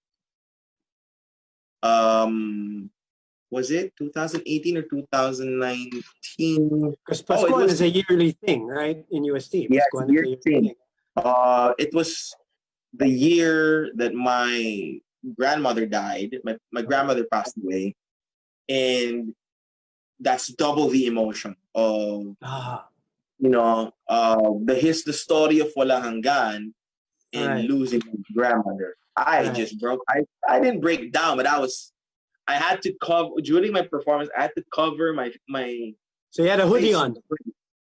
was it 2018 or 2019? Because Oh, it Pascuan was, is a yearly thing, right? In UST. yeah, it's a Pascuan is a weird yearly thing. thing. It was the year that my grandmother died. My grandmother passed away, and that's double the emotion of, Ah, the story of Walang Hanggan and right, losing my grandmother. I right. just broke. I didn't break down, but I had to cover during my performance. I had to cover my So you had a hoodie face. on.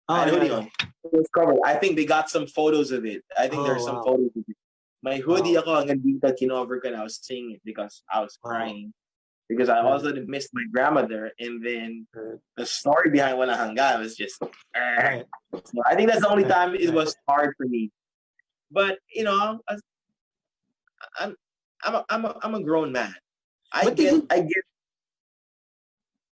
I Oh, had a yeah, hoodie yeah. on. It was covered. I think they got some photos of it. I think Oh, there's some wow. photos of it. My hoodie Wow. ako hanggang dito kinover ko, and I was singing it because I was Wow. crying. Because I Right, also missed my grandmother, and then right, the story behind Walang Hanggan was just. right, So I think that's the only right, time it right. was hard for me. But I'm I'm a grown man. I But get isn't, I get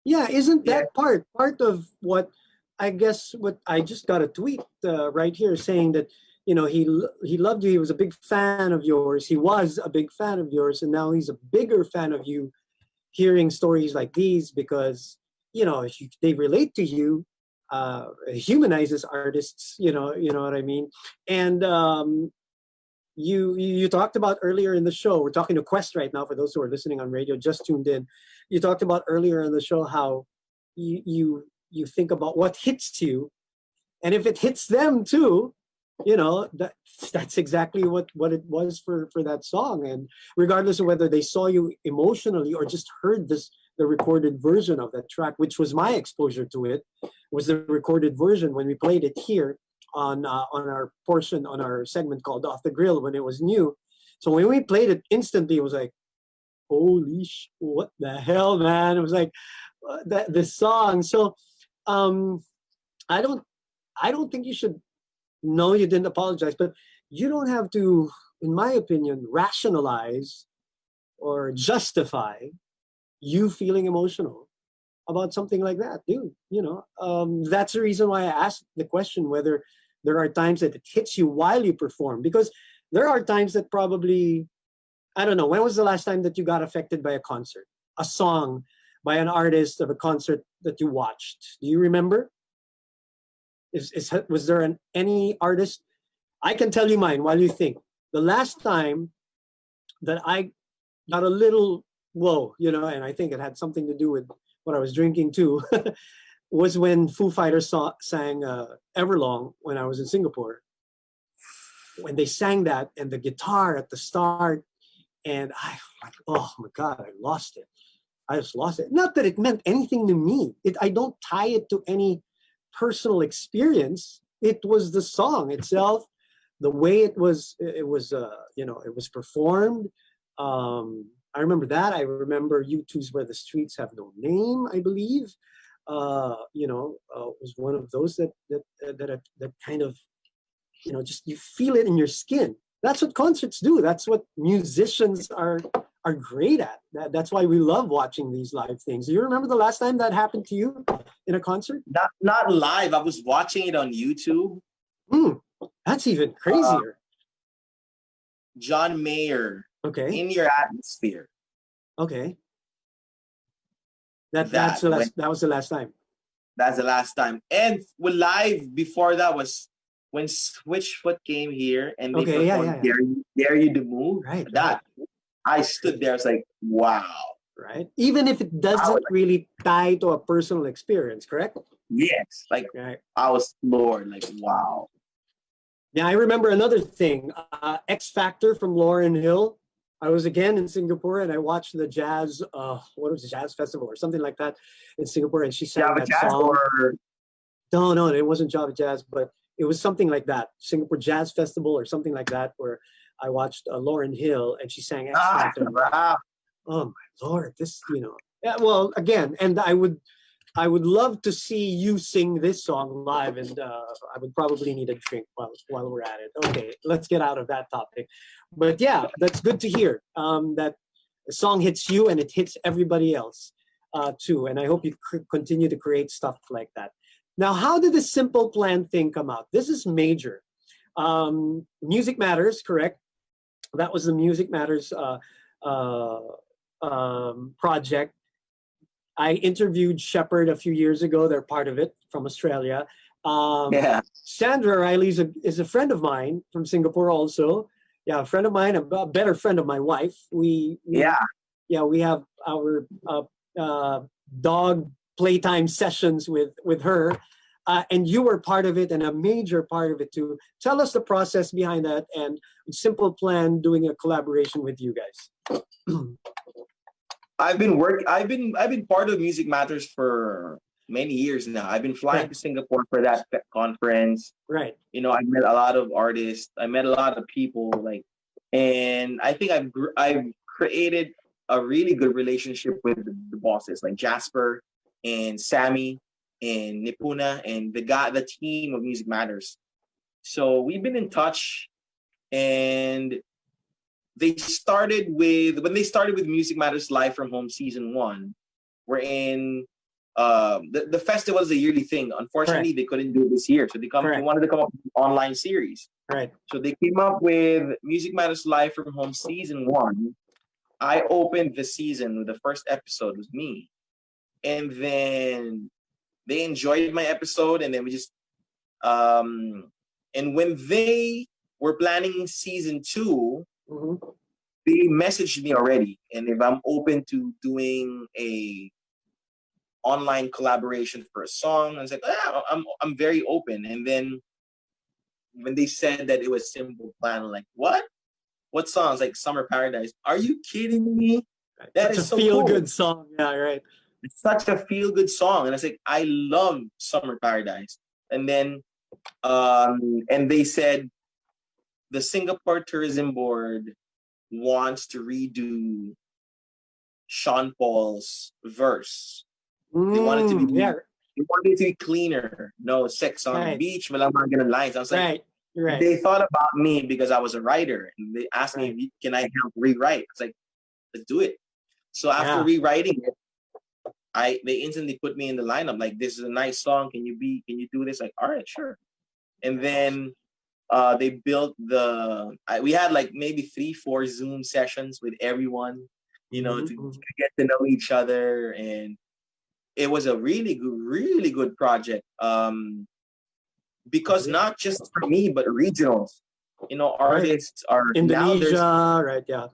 yeah, isn't yeah. that part of what I guess what I just got a tweet right here saying that he loved you. He was a big fan of yours. He was a big fan of yours, and now he's a bigger fan of you. Hearing stories like these because they relate to you, humanizes artists. You know what I mean. And you talked about earlier in the show. We're talking to Quest right now. For those who are listening on radio, just tuned in. You talked about earlier in the show how you think about what hits you, and if it hits them too, that's exactly what it was for that song. And regardless of whether they saw you emotionally or just heard the recorded version of that track, which was my exposure to it, was the recorded version when we played it here on our portion on our segment called Off the Grill when it was new. So when we played it instantly, it was like, holy what the hell, man. It was like the song. So um i don't I don't think you should. No, you didn't apologize, but you don't have to, in my opinion, rationalize or justify you feeling emotional about something like that, dude. That's the reason why I asked the question whether there are times that it hits you while you perform, because there are times that probably, I don't know, when was the last time that you got affected by a concert, a song by an artist of a concert that you watched? Do you remember? Was there any artist? I can tell you mine while you think. The last time that I got a little whoa, and I think it had something to do with what I was drinking too, was when Foo Fighters sang Everlong when I was in Singapore. When they sang that and the guitar at the start, and I like, oh my God, I lost it. I just lost it. Not that it meant anything to me. I don't tie it to any personal experience. It was the song itself, the way it was it was performed. I remember that. I remember U2's Where the Streets Have No Name, I believe. Was one of those that kind of, just you feel it in your skin. That's what concerts do. That's what musicians are great at. That's why we love watching these live things. Do you remember the last time that happened to you in a concert? Not live. I was watching it on YouTube. That's even Uh, crazier. John Mayer, Okay. In Your Atmosphere. Okay. That was the last time. That's the last time. And live before that was when Switchfoot came here and they Okay, yeah, performed yeah. Dare You to Move. Right. That I stood there. I was like, wow. Right? Even if it doesn't really tie to a personal experience, correct? Yes. Like, Right. I was floored. Like, wow. Yeah, I remember another thing. X Factor from Lauryn Hill. I was again in Singapore and I watched the jazz, what was it, jazz festival or something like that in Singapore, and she sang Java that Jazz song. or No, it wasn't Java Jazz, but it was something like that, Singapore Jazz Festival or something like that, where I watched Lauryn Hill and she sang X Factor. wow. Oh my Lord, this, yeah, well, again, and I would love to see you sing this song live, and I would probably need a drink while we're at it. Okay, let's get out of that topic. But yeah, that's good to hear that the song hits you and it hits everybody else too. And I hope you continue to create stuff like that. Now, how did the Simple Plan thing come out? This is major. Music Matters, correct? That was the Music Matters project. I interviewed Shepard a few years ago. They're part of it from Australia. Yeah. Sandra Riley is a friend of mine from Singapore also. Yeah, a friend of mine, a better friend of my wife. We have our dog playtime sessions with her. And you were part of it and a major part of it too. Tell us the process behind that and Simple Plan doing a collaboration with you guys. I've been part of Music Matters for many years now. I've been flying to Singapore for that conference. Right. I met a lot of artists. I met a lot of people. And I think I've created a really good relationship with the bosses like Jasper and Sammy and Nipuna and the team of Music Matters. So we've been in touch, and when they started with Music Matters Live from Home Season 1, we're in the festival is a yearly thing. Unfortunately, they couldn't do it this year. So they wanted to come up with an online series. Right. So they came up with Music Matters Live from Home Season 1. I opened the season with the first episode was me. And then they enjoyed my episode, and then we just and when they were planning season 2, they messaged me already, and if I'm open to doing a online collaboration for a song, I was like, I'm very open. And then when they said that it was Simple Plan, I'm like, what songs? Like Summer Paradise? Are you kidding me? That is so feel good cool. song. Yeah, right. It's such a feel good song, and I was like, I love Summer Paradise. And then and they said the Singapore Tourism Board wants to redo Sean Paul's verse. They want it to be cleaner. No sex on the beach, walang mga ganun lines. I was like, they thought about me because I was a writer, and they asked me, can I help rewrite? I was like, let's do it. So after rewriting it, they instantly put me in the lineup. Like, this is a nice song. Can you do this? Like, all right, sure. And then they built we had like maybe 3-4 Zoom sessions with everyone, to get to know each other. And it was a really good project. Because not just for me, but regionals, artists are Indonesia, right? Yeah.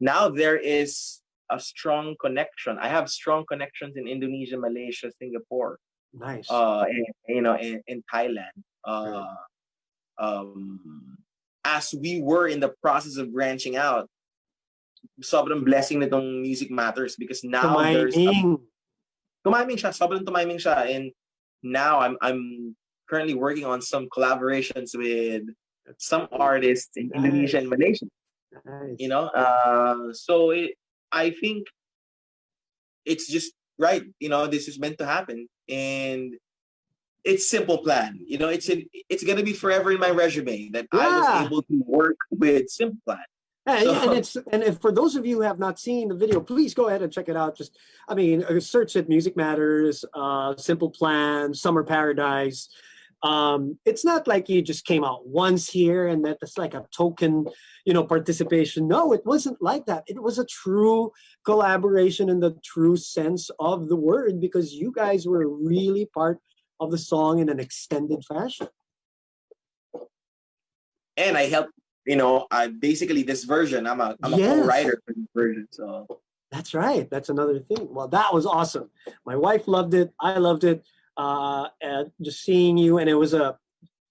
Now there is a strong connection. I have strong connections in Indonesia, Malaysia, Singapore. Nice. In Thailand. As we were in the process of branching out, sobrang blessing nitong Music Matters, because now sobrang tumiming siya, and now I'm currently working on some collaborations with some artists in Indonesia and Malaysia. Nice. So I think it's just right. This is meant to happen, and it's Simple Plan. It's gonna be forever in my resume that I was able to work with Simple Plan. And if for those of you who have not seen the video, please go ahead and check it out. Search it, Music Matters, Simple Plan, Summer Paradise. It's not like you just came out once here and that's like a token, participation. No, it wasn't like that. It was a true collaboration in the true sense of the word, because you guys were really part of the song in an extended fashion. And I helped I basically this version. I'm a Yes. co-writer for this version. So That's right. That's another thing. Well, that was awesome. My wife loved it. I loved it. And just seeing you, and it was a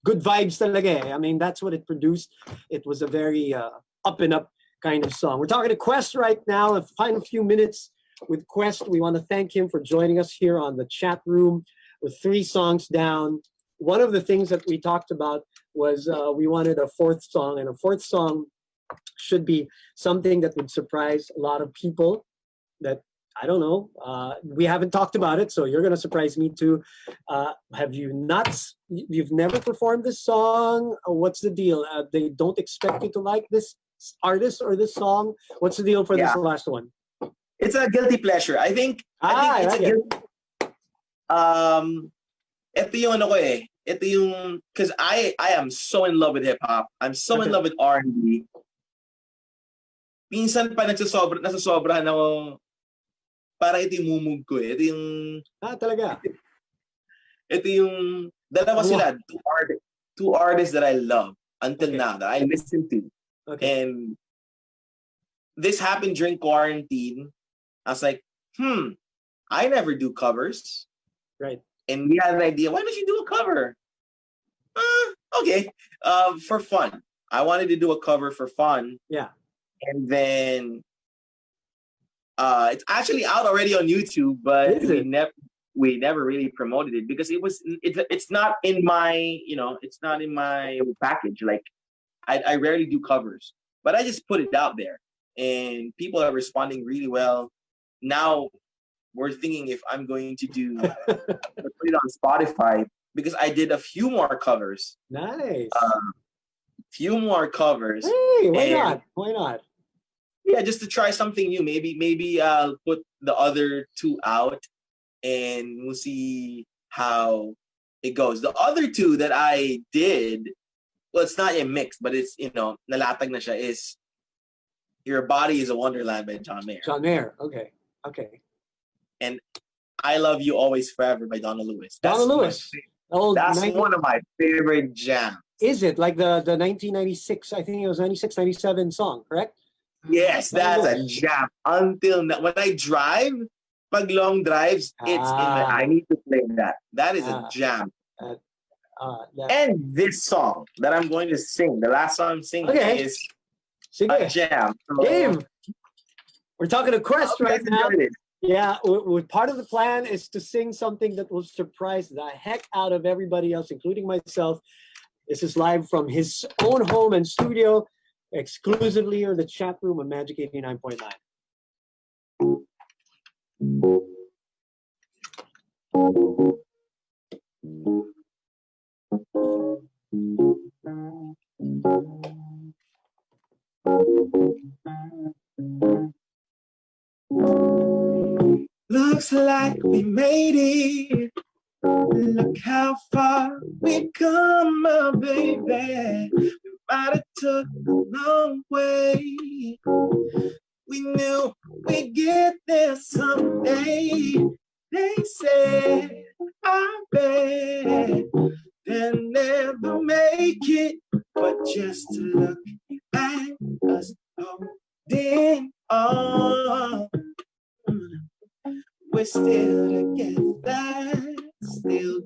good vibes talaga. I mean, that's what it produced. It was a very up and up kind of song. We're talking to Quest right now. The final few minutes with Quest. We want to thank him for joining us here on the chat room with 3 songs down. One of the things that we talked about was we wanted a 4th song, and a 4th song should be something that would surprise a lot of people that, I don't know, we haven't talked about it, so you're going to surprise me too. You've never performed this song? What's the deal? They don't expect you to like this artist or this song? What's the deal for this last one? It's a guilty pleasure. I think it's a guilty. Ito yung ano ko eh. Ito yung, because I am so in love with hip hop. I'm so in love with R&B. Minsan pa nasasobrahan ako. Parang ito yung mumug ko eh. Ito yung... talaga? Ito yung... Dalawa sila. Two artists that I love until now, that I listen to. Okay. And this happened during quarantine. I was like, I never do covers. Right. And we had an idea, why don't you do a cover? Okay. For fun. I wanted to do a cover for fun. Yeah. And then... it's actually out already on YouTube, but we never really promoted it because it's not in my package. Like I rarely do covers, but I just put it out there, and people are responding really well. Now we're thinking if I'm going to put it on Spotify because I did a few more covers. Nice. Few more covers. Hey, why not? Yeah, just to try something new. Maybe I'll put the other 2 out and we'll see how it goes. The other 2 that I did, well, it's not a mix, but it's, nalatag na siya, is Your Body is a Wonderland by John Mayer. John Mayer, okay. And I Love You Always Forever by Donna Lewis. That's one of my favorite jams. Is it? Like the 1996, I think it was 96, 97 song, correct? Yes, that's a jam. Until now, when I drive, pag long drives, I need to play that. That is a jam. And this song that I'm going to sing, the last song I'm singing is a jam. Game. We're talking to Quest right now. Yeah, part of the plan is to sing something that will surprise the heck out of everybody else, including myself. This is live from his own home and studio, exclusively on the chat room of Magic 89.9. Looks like we made it. Look how far we come, my baby. We might have took a long way. We knew we'd get there someday. They said, I bet they'll never make it. But just to look at us holding on. We're still together, still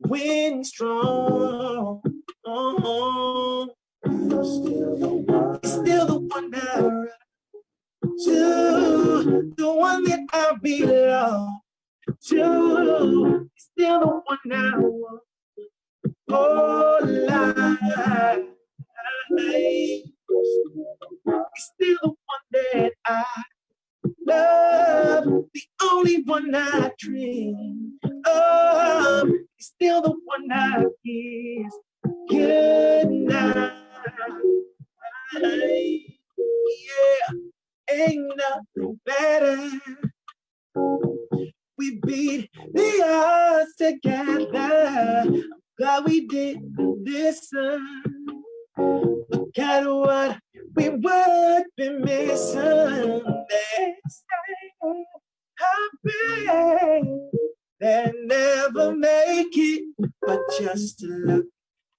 going strong. Still the one that I run to, the one that I belong to. Still the one I want for life. Still the one that I love, the only one I dream of, is still the one I kiss good night. Yeah, ain't nothing better. We beat the odds together. I'm glad we didn't listen. Look at what we would be missing. They say happy, they never make it, but just to look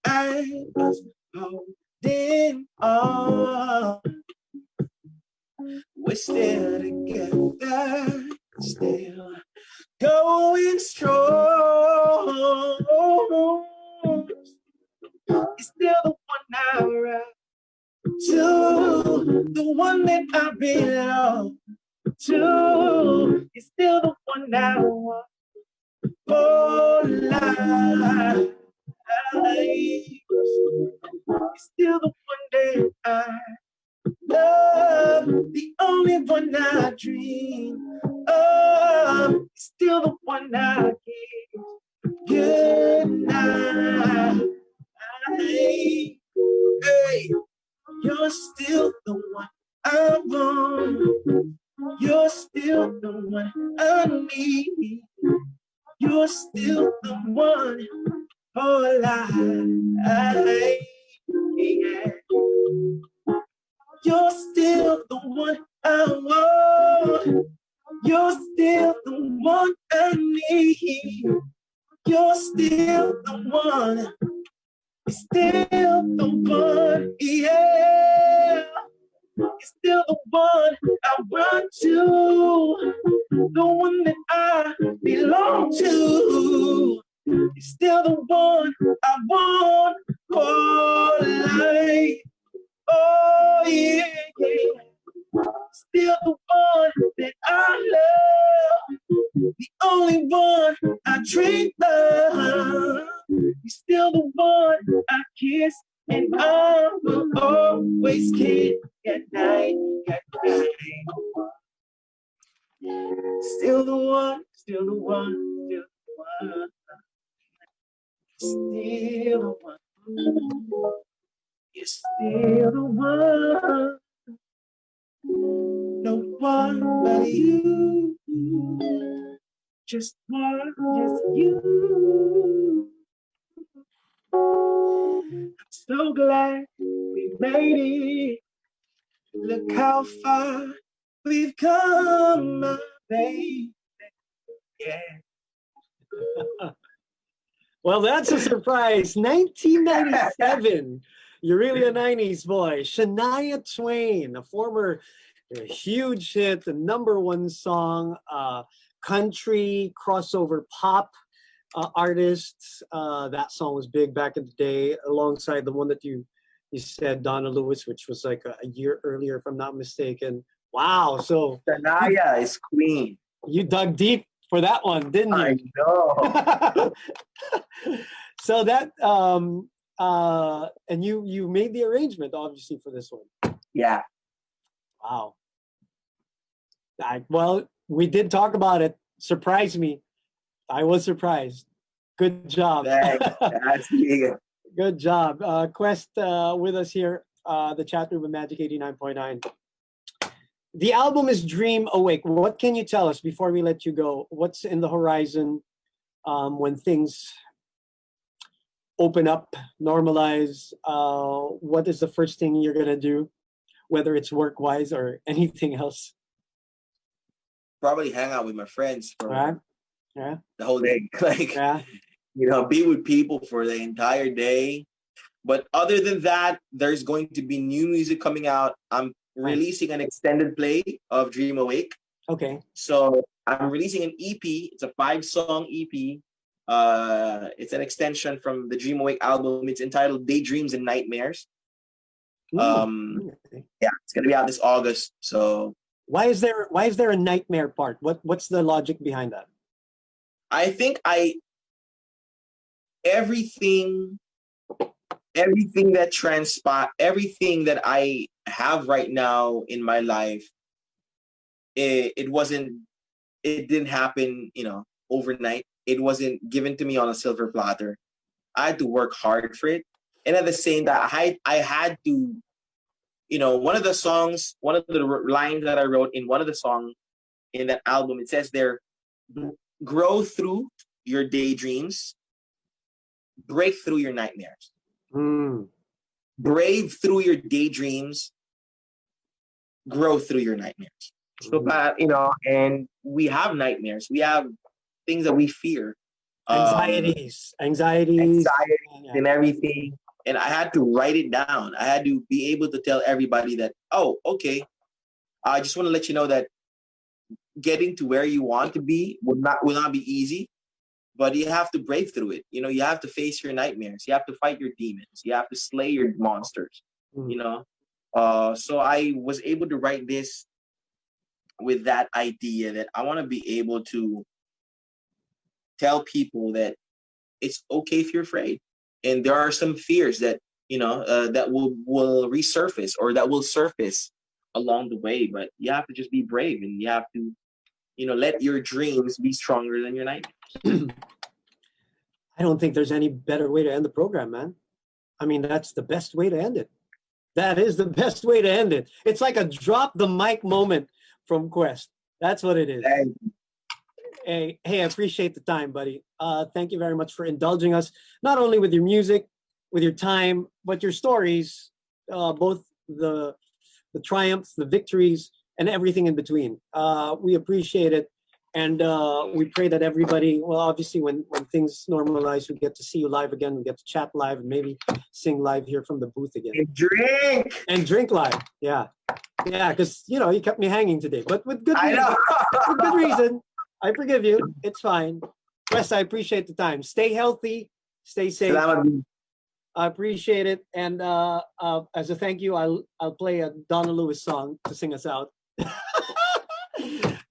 at us holding drifting on. We're still together, still going strong. It's still the one I ride to, the one that I belong to. It's still the one I want for life. It's still the one that I love, the only one I dream of. It's still the one I give good night. Hey, you're still the one I want. You're still the one I need. You're still the one for life. Yeah. You're still the one I want. You're still the one I need. You're still the one. Still the one, yeah. It's still the one I run to, the one that I belong to. It's still the one I want for life. Oh yeah, yeah. Still the one that I love, the only one I dream of. You're still the one I kiss, and I will always kiss at night, at night. Still the one, still the one, still the one. Still the one. You're still the one. No one but you. Just one, just you. I'm so glad we made it. Look how far we've come, my baby. Yeah. Well, that's a surprise. 1997. You're really a 90s boy. Shania Twain, a former huge hit, the #1 song, country crossover pop artists. That song was big back in the day, alongside the one that you said, Donna Lewis, which was like a year earlier, if I'm not mistaken. Wow. So Shania is queen. you dug deep for that one, didn't you? I know. So that and you made the arrangement, obviously, for this one. Yeah. Wow. Well, we did talk about it. Surprised me. I was surprised. Good job. That's big. Good job. Quest with us here, the chat room of Magic 89.9. The album is Dream Awake. What can you tell us before we let you go? What's in the horizon when things open up, normalize? What is the first thing you're going to do, whether it's work-wise or anything else? Probably hang out with my friends for Yeah. the whole day. Like, Yeah. you know, be with people for the entire day. But other than that, there's going to be new music coming out. I'm releasing an extended play of Dream Awake. Okay. So I'm releasing an EP. It's a 5-song EP. It's an extension from the Dream Awake album. It's entitled Daydreams and Nightmares. Yeah, it's gonna be out this August. So why is there a nightmare part? What's the logic behind that? I think everything that everything that I have right now in my life, it didn't happen, overnight. It wasn't given to me on a silver platter. I had to work hard for it. And at the same time, I had to, one of the lines that I wrote in one of the songs in that album, it says there, grow through your daydreams, break through your nightmares. Brave through your daydreams, grow through your nightmares. So that, and we have nightmares. We have things that we fear. Anxieties and everything. And I had to write it down. I had to be able to tell everybody that, oh, okay, I just want to let you know that getting to where you want to be will not be easy, but you have to brave through it. You know, you have to face your nightmares. You have to fight your demons. You have to slay your monsters. You know, so I was able to write this with that idea that I want to be able to tell people that it's okay if you're afraid, and there are some fears that that will resurface or that will surface along the way, but you have to just be brave, and you have to let your dreams be stronger than your nightmares. I don't think there's any better way to end the program, man. I mean, that's the best way to end it. That is the best way to end it. It's like a drop the mic moment from Quest. That's what it is. Hey, I appreciate the time, buddy. Thank you very much for indulging us, not only with your music, with your time, but your stories, both the triumphs, the victories, and everything in between. We appreciate it. And we pray that everybody, well, obviously when things normalize, we get to see you live again. We get to chat live and maybe sing live here from the booth again. And drink live. Yeah. Yeah, because, you kept me hanging today. But with good reason. With good reason. I forgive you. It's fine. Wes, I appreciate the time. Stay healthy. Stay safe. I appreciate it. And as a thank you, I'll play a Donna Lewis song to sing us out.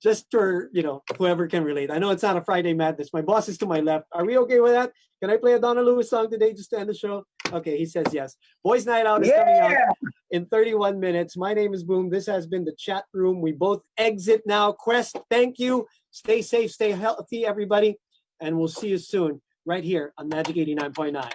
Just for, whoever can relate. I know it's not a Friday Madness. My boss is to my left. Are we okay with that? Can I play a Donna Lewis song today just to end the show? Okay, he says yes. Boys Night Out is coming out in 31 minutes. My name is Boom. This has been the chat room. We both exit now. Quest, thank you. Stay safe, stay healthy, everybody. And we'll see you soon right here on Magic 89.9.